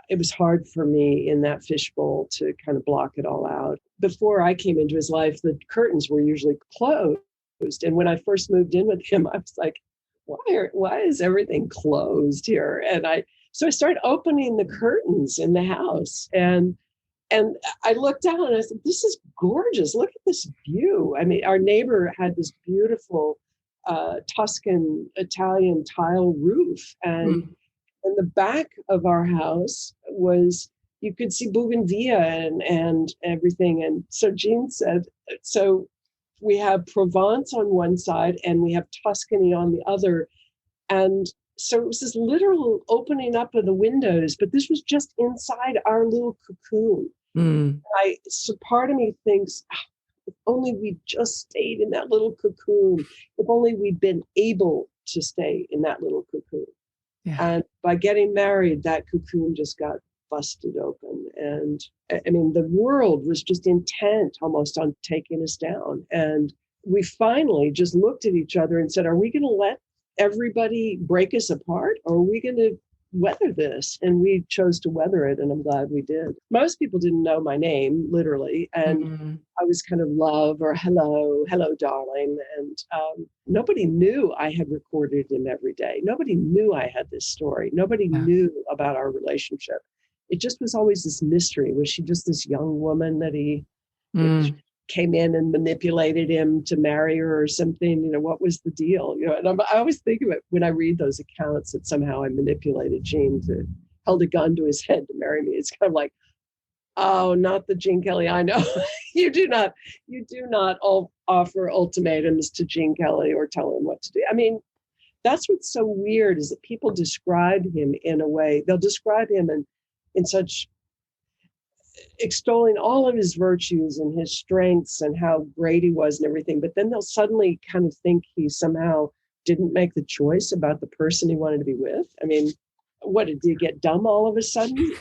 It was hard for me in that fishbowl to kind of block it all out. Before I came into his life, the curtains were usually closed. And when I first moved in with him, I was like, why is everything closed here? So I started opening the curtains in the house, and I looked out and I said, this is gorgeous. Look at this view. I mean, our neighbor had this beautiful Tuscan Italian tile roof. And in the back of our house you could see Bougainvillea and everything. And so Jean said, so we have Provence on one side and we have Tuscany on the other. And so it was this literal opening up of the windows, but this was just inside our little cocoon. So part of me thinks, if only we just stayed in that little cocoon, if only we'd been able to stay in that little cocoon. Yeah. And by getting married, that cocoon just got busted open. And I mean, the world was just intent almost on taking us down. And we finally just looked at each other and said, are we going to let everybody break us apart, or are we going to weather this? And we chose to weather it, and I'm glad we did. Most people didn't know my name, literally, and I was kind of love or hello, darling, and nobody knew I had recorded him every day. Nobody knew I had this story. Nobody knew about our relationship. It just was always this mystery. Was she just this young woman that he came in and manipulated him to marry her or something? You know, what was the deal? You know, and I always think of it when I read those accounts that somehow I manipulated Gene held a gun to his head to marry me. It's kind of like, oh, not the Gene Kelly I know. You do not offer ultimatums to Gene Kelly or tell him what to do. I mean, that's what's so weird is that people describe him in a way. They'll describe him in such extolling all of his virtues and his strengths and how great he was and everything. But then they'll suddenly kind of think he somehow didn't make the choice about the person he wanted to be with. I mean, what, did he get dumb all of a sudden?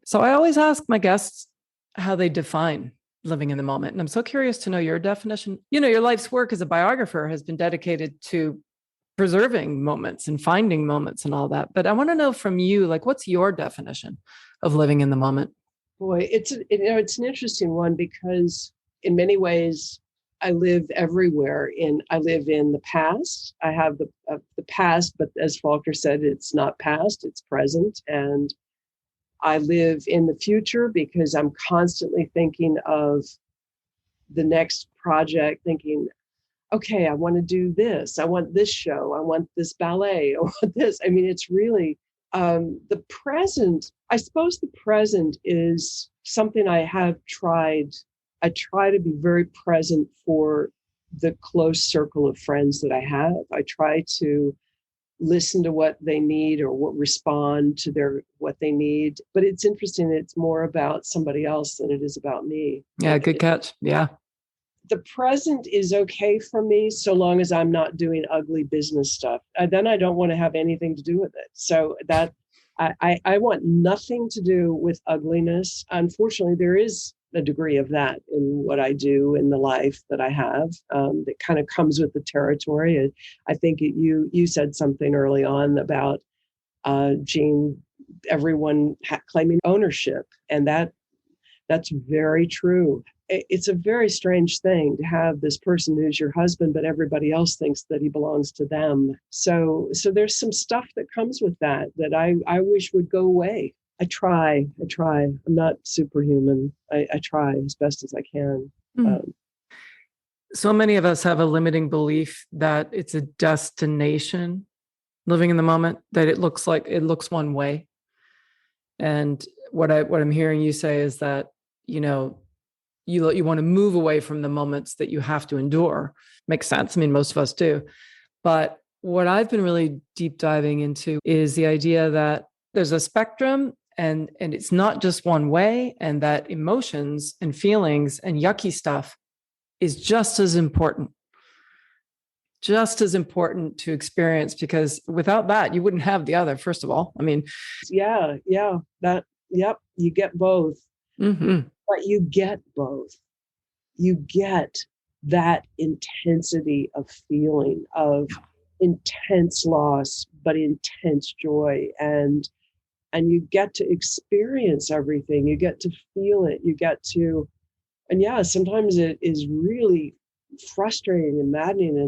So I always ask my guests how they define living in the moment. And I'm so curious to know your definition. You know, your life's work as a biographer has been dedicated to preserving moments and finding moments and all that. But I want to know from you, like, what's your definition of living in the moment?
Boy, it's an interesting one because in many ways I live everywhere. I live in the past. I have the past, but as Faulkner said, it's not past, it's present. And I live in the future because I'm constantly thinking of the next project, thinking, okay, I want to do this. I want this show. I want this ballet. I want this. I mean, it's really the present. I suppose the present is something I have tried. I try to be very present for the close circle of friends that I have. I try to listen to what they need or respond to what they need. But it's interesting. It's more about somebody else than it is about me.
Yeah, good catch. Yeah.
The present is okay for me so long as I'm not doing ugly business stuff. Then I don't want to have anything to do with it. So that I want nothing to do with ugliness. Unfortunately, there is a degree of that in what I do in the life that I have that kind of comes with the territory. I think you said something early on about Gene, everyone claiming ownership, and that's very true. It's a very strange thing to have this person who's your husband, but everybody else thinks that he belongs to them. So there's some stuff that comes with that I wish would go away. I try. I'm not superhuman. I try as best as I can.
So many of us have a limiting belief that it's a destination, living in the moment, that it looks one way. And what I'm hearing you say is that, you know, you want to move away from the moments that you have to endure. Makes sense. I mean, most of us do. But what I've been really deep diving into is the idea that there's a spectrum and it's not just one way, and that emotions and feelings and yucky stuff is just as important to experience, because without that, you wouldn't have the other, first of all. I mean,
yeah, you get both.
Mm-hmm.
But you get both. You get that intensity of feeling, of intense loss, but intense joy. And you get to experience everything. You get to feel it. You get to, and yeah, sometimes it is really frustrating and maddening.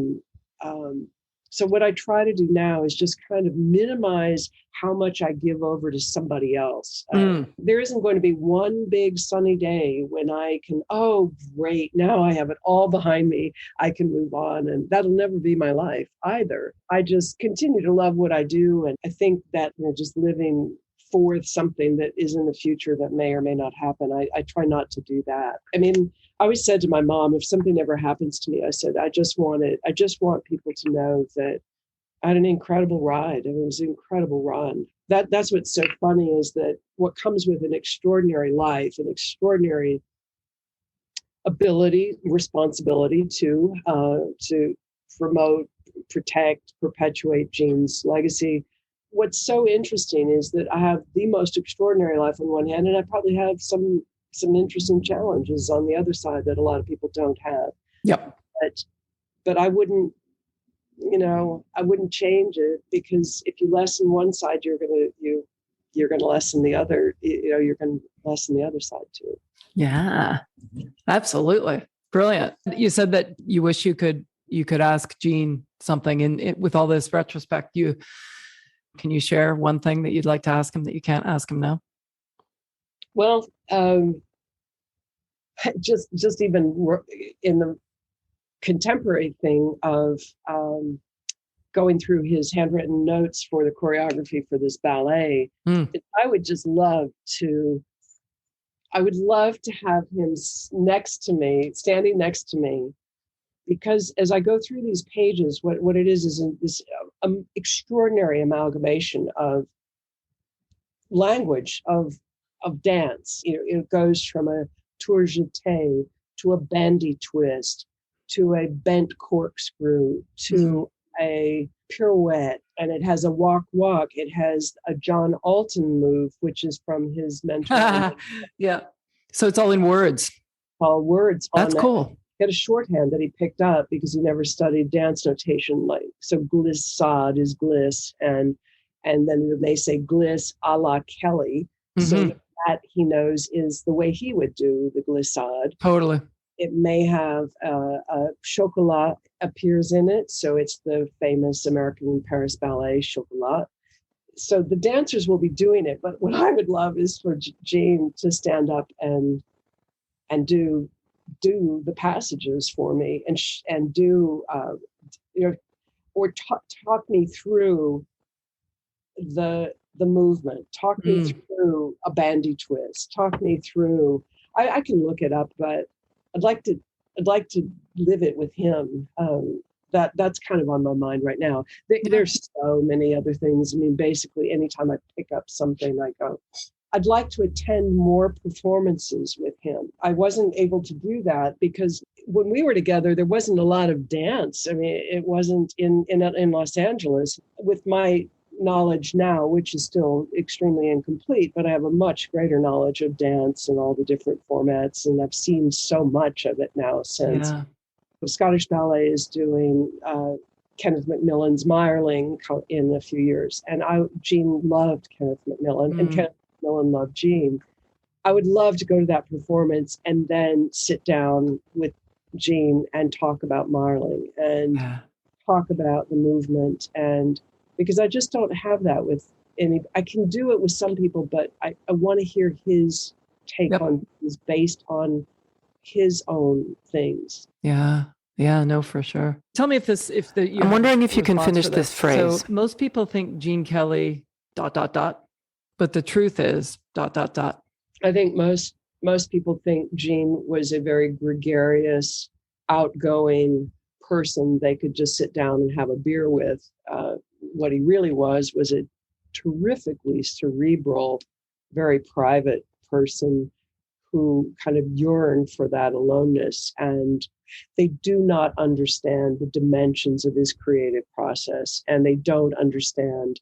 And so what I try to do now is just kind of minimize how much I give over to somebody else. There isn't going to be one big sunny day when I can, oh, great, now I have it all behind me. I can move on. And that'll never be my life either. I just continue to love what I do. And I think that, just living forth something that is in the future that may or may not happen, I try not to do that. I mean, I always said to my mom, if something ever happens to me, I said, I just want people to know that I had an incredible ride. And it was an incredible run. That's what's so funny, is that what comes with an extraordinary life, an extraordinary ability, responsibility to promote, protect, perpetuate Jean's legacy. What's so interesting is that I have the most extraordinary life on one hand, and I probably have some interesting challenges on the other side that a lot of people don't have.
Yep.
But I wouldn't change it, because if you lessen one side, you're gonna lessen the other. You're gonna lessen the other side too.
Yeah, absolutely. Brilliant. You said that you wish you could ask Jean something, and with all this retrospect, can you share one thing that you'd like to ask him that you can't ask him now?
Well, just even in the contemporary thing of going through his handwritten notes for the choreography for this ballet, I would love to have him standing next to me, because as I go through these pages, what it is this extraordinary amalgamation of language, of dance. It goes from a tour jeté to a bandy twist to a bent corkscrew to a pirouette, and it has a walk. It has a John Alton move, which is from his mentor.
Yeah. So it's all in words.
All words.
That's cool.
He had a shorthand that he picked up because he never studied dance notation. Like, so glissade is gliss, and then it may say gliss a la Kelly. So that he knows is the way he would do the glissade.
Totally.
It may have a chocolat appears in it. So it's the famous American Paris ballet chocolat. So the dancers will be doing it. But what I would love is for Jean to stand up and do the passages for me, and do, or talk me through the movement, talk me through a bandy twist, talk me through, I can look it up, but I'd like to live it with him. That's kind of on my mind right now. There's so many other things. I mean, basically, anytime I pick up something, I go, I'd like to attend more performances with him. I wasn't able to do that because when we were together, there wasn't a lot of dance. I mean, it wasn't in Los Angeles. With my knowledge now, which is still extremely incomplete, but I have a much greater knowledge of dance and all the different formats, and I've seen so much of it now since. The Scottish Ballet is doing Kenneth Macmillan's Meyerling in a few years, and Jean loved Kenneth Macmillan, and Kenneth Macmillan loved Jean. I would love to go to that performance and then sit down with Jean and talk about Meyerling and talk about the movement, and because I just don't have that with any. I can do it with some people, but I want to hear his take on is based on his own things.
Yeah, no, for sure. Tell me
I'm wondering if you can finish this phrase.
So most people think Gene Kelly ... but the truth is ...
I think most people think Gene was a very gregarious, outgoing person they could just sit down and have a beer with. What he really was a terrifically cerebral, very private person who kind of yearned for that aloneness. And they do not understand the dimensions of his creative process. And they don't understand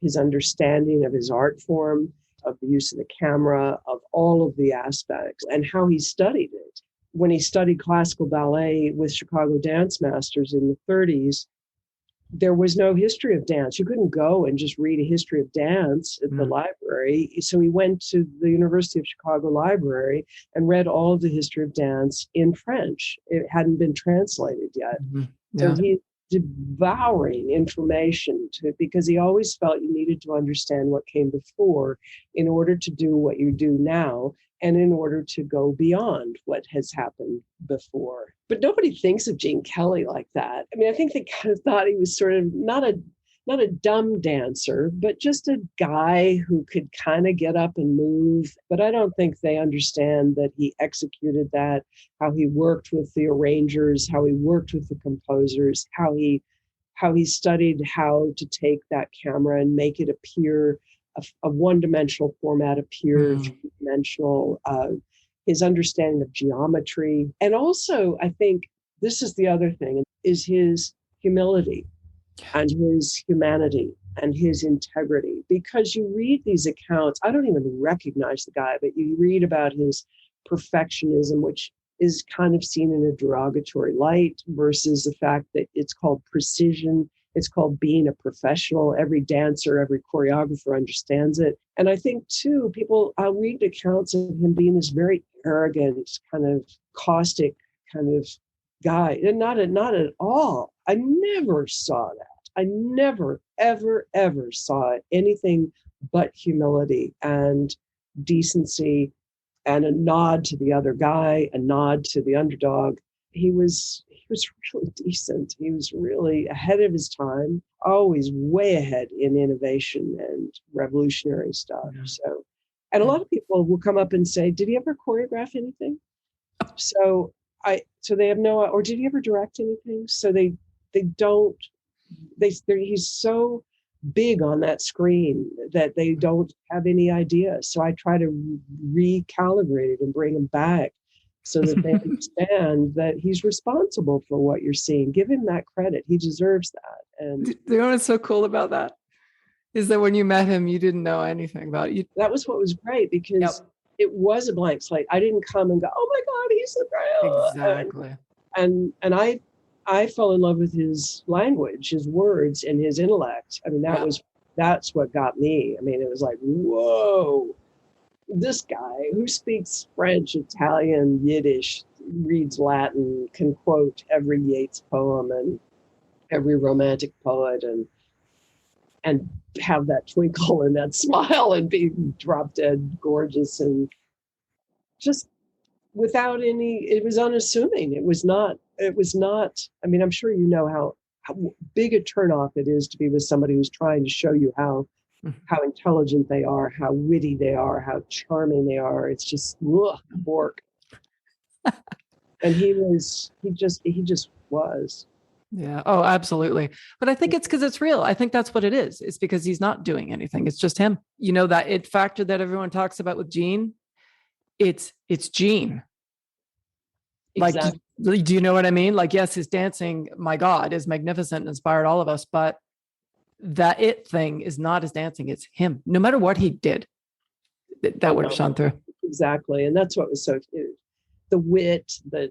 his understanding of his art form, of the use of the camera, of all of the aspects, and how he studied it. When he studied classical ballet with Chicago dance masters in the 30s, there was no history of dance. You couldn't go and just read a history of dance at the library. So he went to the University of Chicago Library and read all of the history of dance in French. It hadn't been translated yet. So he's devouring information because he always felt you needed to understand what came before in order to do what you do now, and in order to go beyond what has happened before. But nobody thinks of Gene Kelly like that. I mean, I think they kind of thought he was sort of not a dumb dancer, but just a guy who could kind of get up and move. But I don't think they understand that he executed that, how he worked with the arrangers, how he worked with the composers, how he studied how to take that camera and make it appear a one-dimensional format appear three-dimensional, his understanding of geometry. And also, I think this is the other thing, is his humility and his humanity and his integrity. Because you read these accounts, I don't even recognize the guy, but you read about his perfectionism, which is kind of seen in a derogatory light, versus the fact that it's called precision. It's called being a professional. Every dancer, every choreographer understands it. And I think, too, I'll read accounts of him being this very arrogant, kind of caustic kind of guy. And not at all. I never saw that. I never, ever, ever saw anything but humility and decency and a nod to the other guy, a nod to the underdog. He was really decent. He was really ahead of his time, always way ahead in innovation and revolutionary stuff. So, and a lot of people will come up and say, "Did he ever choreograph anything?" So they have no, or did he ever direct anything? So they don't. He's so big on that screen that they don't have any idea. So I try to recalibrate it and bring him back, so that they understand that he's responsible for what you're seeing. Give him that credit. He deserves that. And
you know what's so cool about that is that when you met him, you didn't know anything about it.
That was what was great, because it was a blank slate. I didn't come and go, "Oh my God, he's the great."
Exactly.
And I fell in love with his language, his words, and his intellect. I mean, that's what got me. I mean, it was like, whoa. This guy who speaks French, Italian, Yiddish, reads Latin, can quote every Yeats poem and every romantic poet, and have that twinkle and that smile and be drop dead gorgeous, and just without any, it was unassuming. It was not, I mean, I'm sure you know how big a turnoff it is to be with somebody who's trying to show you how intelligent they are, how witty they are, how charming they are. It's just bork. And he just was.
Yeah. Oh, absolutely. But I think it's because it's real. I think that's what it is. It's because he's not doing anything. It's just him. You know, that it factor that everyone talks about with Gene, it's Gene.
Exactly.
Like, do you know what I mean? Like, yes, his dancing, my God, is magnificent and inspired all of us, but that it thing is not his dancing, it's him. No matter what he did, that would have shone through.
Exactly. And that's what was so cute. The wit, the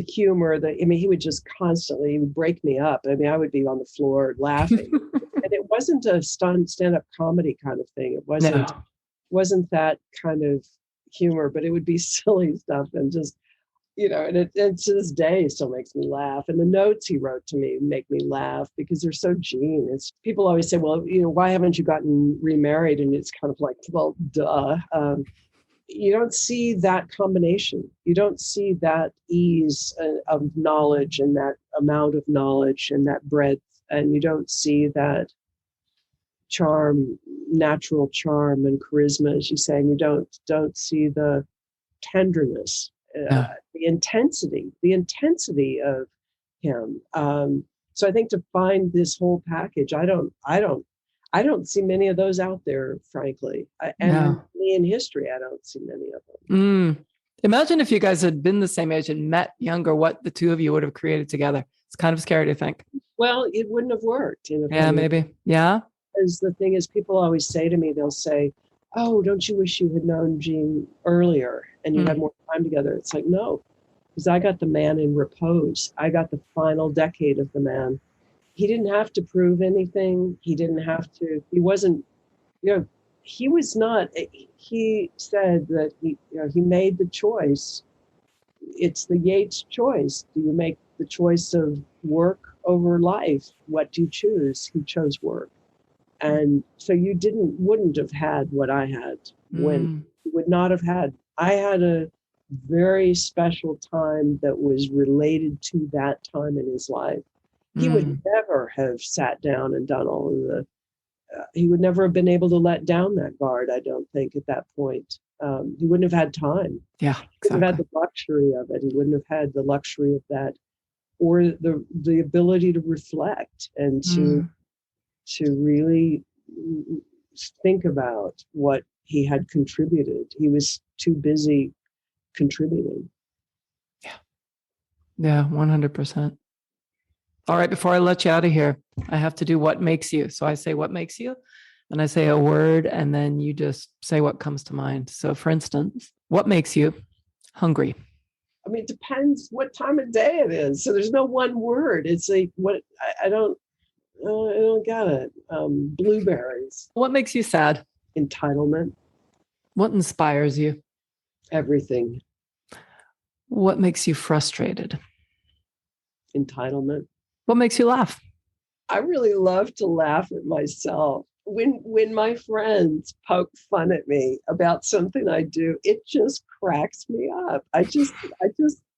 humor, I mean, he would just constantly, he would break me up. I mean, I would be on the floor laughing. And it wasn't a stand-up comedy kind of thing. It wasn't that kind of humor, but it would be silly stuff, and just, you know, and it to this day still makes me laugh. And the notes he wrote to me make me laugh because they're so Gene. It's, people always say, well, you know, why haven't you gotten remarried? And it's kind of like, well, duh. You don't see that combination. You don't see that ease of knowledge, and that amount of knowledge, and that breadth. And you don't see that charm, natural charm and charisma, as you say. And you don't see the tenderness, the intensity of him. So I think to find this whole package, I don't see many of those out there, frankly. In history, I don't see many of them.
Imagine if you guys had been the same age and met younger, what the two of you would have created together. It's kind of scary to think.
Well, it wouldn't have worked.
Maybe. Yeah.
Because the thing is, people always say to me, they'll say, "Oh, don't you wish you had known Gene earlier and you had more time together?" It's like, no, because I got the man in repose. I got the final decade of the man. he didn't have to prove anything. He didn't have to, he wasn't, he was not, he said that he made the choice. It's the Yates choice. Do you make the choice of work over life? What do you choose? He chose work. And so you wouldn't have had what I had when you would not have had. I had a very special time that was related to that time in his life. He would never have sat down and done all of he would never have been able to let down that guard, I don't think, at that point. He wouldn't have had time.
Yeah,
He
exactly.
wouldn't have had the luxury of it. He wouldn't have had the luxury of that, or the ability to reflect and to really think about what he had contributed. He was too busy contributing.
Yeah, 100%. All right, before I let you out of here, I have to do what makes you. So I say what makes you, and I say a word, and then you just say what comes to mind. So for instance, what makes you hungry?
I mean, it depends what time of day it is. So there's no one word. It's like, what, I don't got it. Blueberries.
What makes you sad?
Entitlement.
What inspires you?
Everything.
What makes you frustrated?
Entitlement.
What makes you laugh?
I really love to laugh at myself. When my friends poke fun at me about something I do, it just cracks me up. I just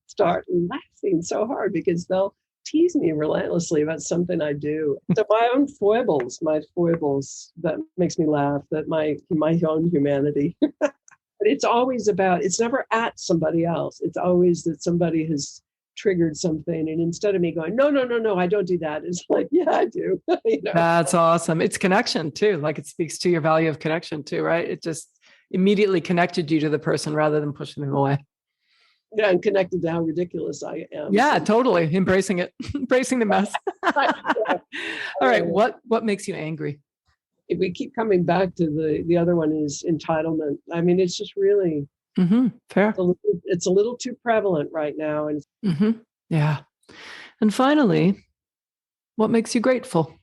start laughing so hard because they'll tease me relentlessly about something I do. So my foibles that makes me laugh, that my own humanity. But it's always it's never at somebody else. It's always that somebody has triggered something. And instead of me going, no, I don't do that. It's like, yeah, I do.
That's awesome. It's connection too. Like it speaks to your value of connection too, right? It just immediately connected you to the person rather than pushing them away.
Yeah, and connected to how ridiculous I am.
Yeah, totally. Embracing it, embracing the mess. All right. What makes you angry?
If we keep coming back to the other one is entitlement. I mean, it's just really
fair.
It's a little too prevalent right now. And
yeah. And finally, what makes you grateful?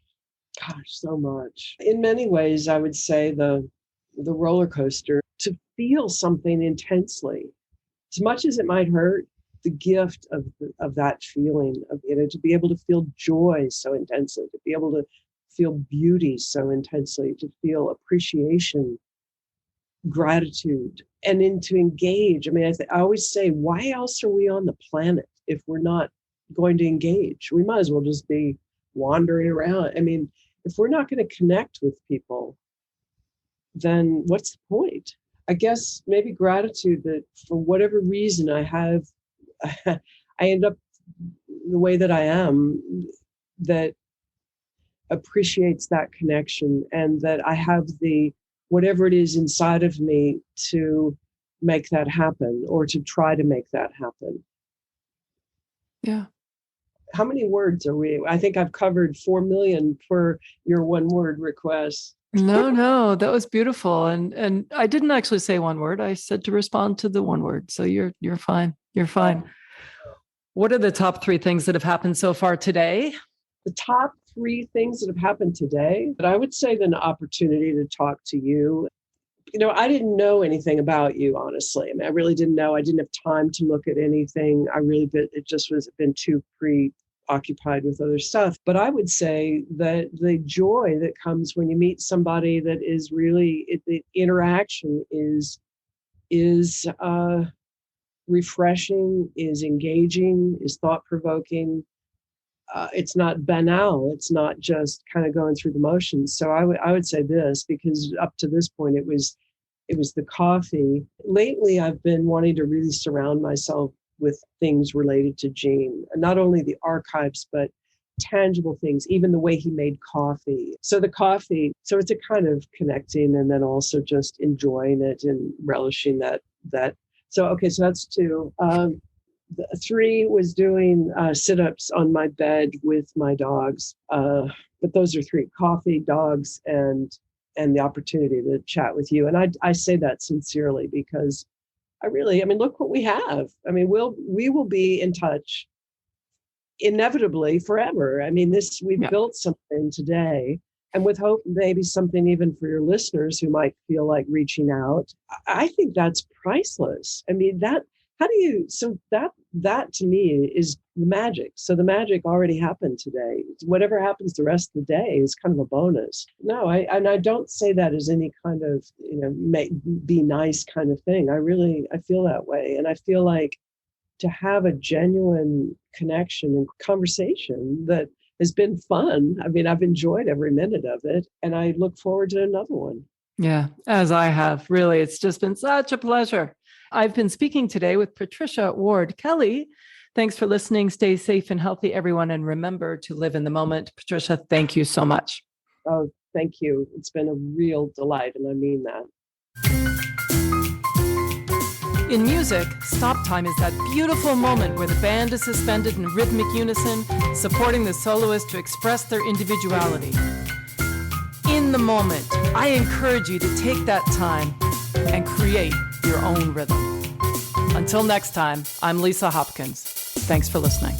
Gosh, so much. In many ways, I would say the roller coaster, to feel something intensely, as much as it might hurt, the gift of that feeling of to be able to feel joy so intensely, to be able to feel beauty so intensely, to feel appreciation, gratitude, and then to engage. I mean, I always say, why else are we on the planet if we're not going to engage? We might as well just be wandering around. I mean, if we're not going to connect with people, then what's the point? I guess maybe gratitude that for whatever reason I end up the way that I am, that appreciates that connection, and that I have whatever it is inside of me to make that happen, or to try to make that happen.
Yeah.
How many words are we? I think I've covered 4 million for your one word request.
No, that was beautiful. And I didn't actually say one word. I said to respond to the one word. So you're fine. You're fine. What are the top 3 things that have happened so far today?
The top 3 things that have happened today, but I would say an opportunity to talk to you. I didn't know anything about you, honestly. I mean, I really didn't know. I didn't have time to look at anything. It just been too preoccupied with other stuff. But I would say that the joy that comes when you meet somebody that is really, the interaction is refreshing, is engaging, is thought-provoking. It's not banal. It's not just kind of going through the motions. So I would say this, because up to this point, it was the coffee. Lately, I've been wanting to really surround myself with things related to Gene, not only the archives, but tangible things, even the way he made coffee. So the coffee, so it's a kind of connecting, and then also just enjoying it and relishing that. So, okay, so that's 2. 3 was doing sit-ups on my bed with my dogs. But those are 3: coffee, dogs, and the opportunity to chat with you. And I say that sincerely, because look what we have. I mean, we will be in touch inevitably forever. I mean, we've
Yeah.
built something today, and with hope, maybe something even for your listeners who might feel like reaching out. I think that's priceless. I mean, that to me is the magic. So the magic already happened today. Whatever happens the rest of the day is kind of a bonus. No, I don't say that as any kind of, be nice kind of thing. I feel that way. And I feel like to have a genuine connection and conversation that has been fun. I mean, I've enjoyed every minute of it, and I look forward to another one.
Yeah, as I have. Really, it's just been such a pleasure. I've been speaking today with Patricia Ward. Kelly, thanks for listening. Stay safe and healthy, everyone, and remember to live in the moment. Patricia, thank you so much.
Oh, thank you. It's been a real delight, and I mean that.
In music, stop time is that beautiful moment where the band is suspended in rhythmic unison, supporting the soloist to express their individuality. In the moment, I encourage you to take that time and create your own rhythm. Until next time, I'm Lisa Hopkins. Thanks for listening.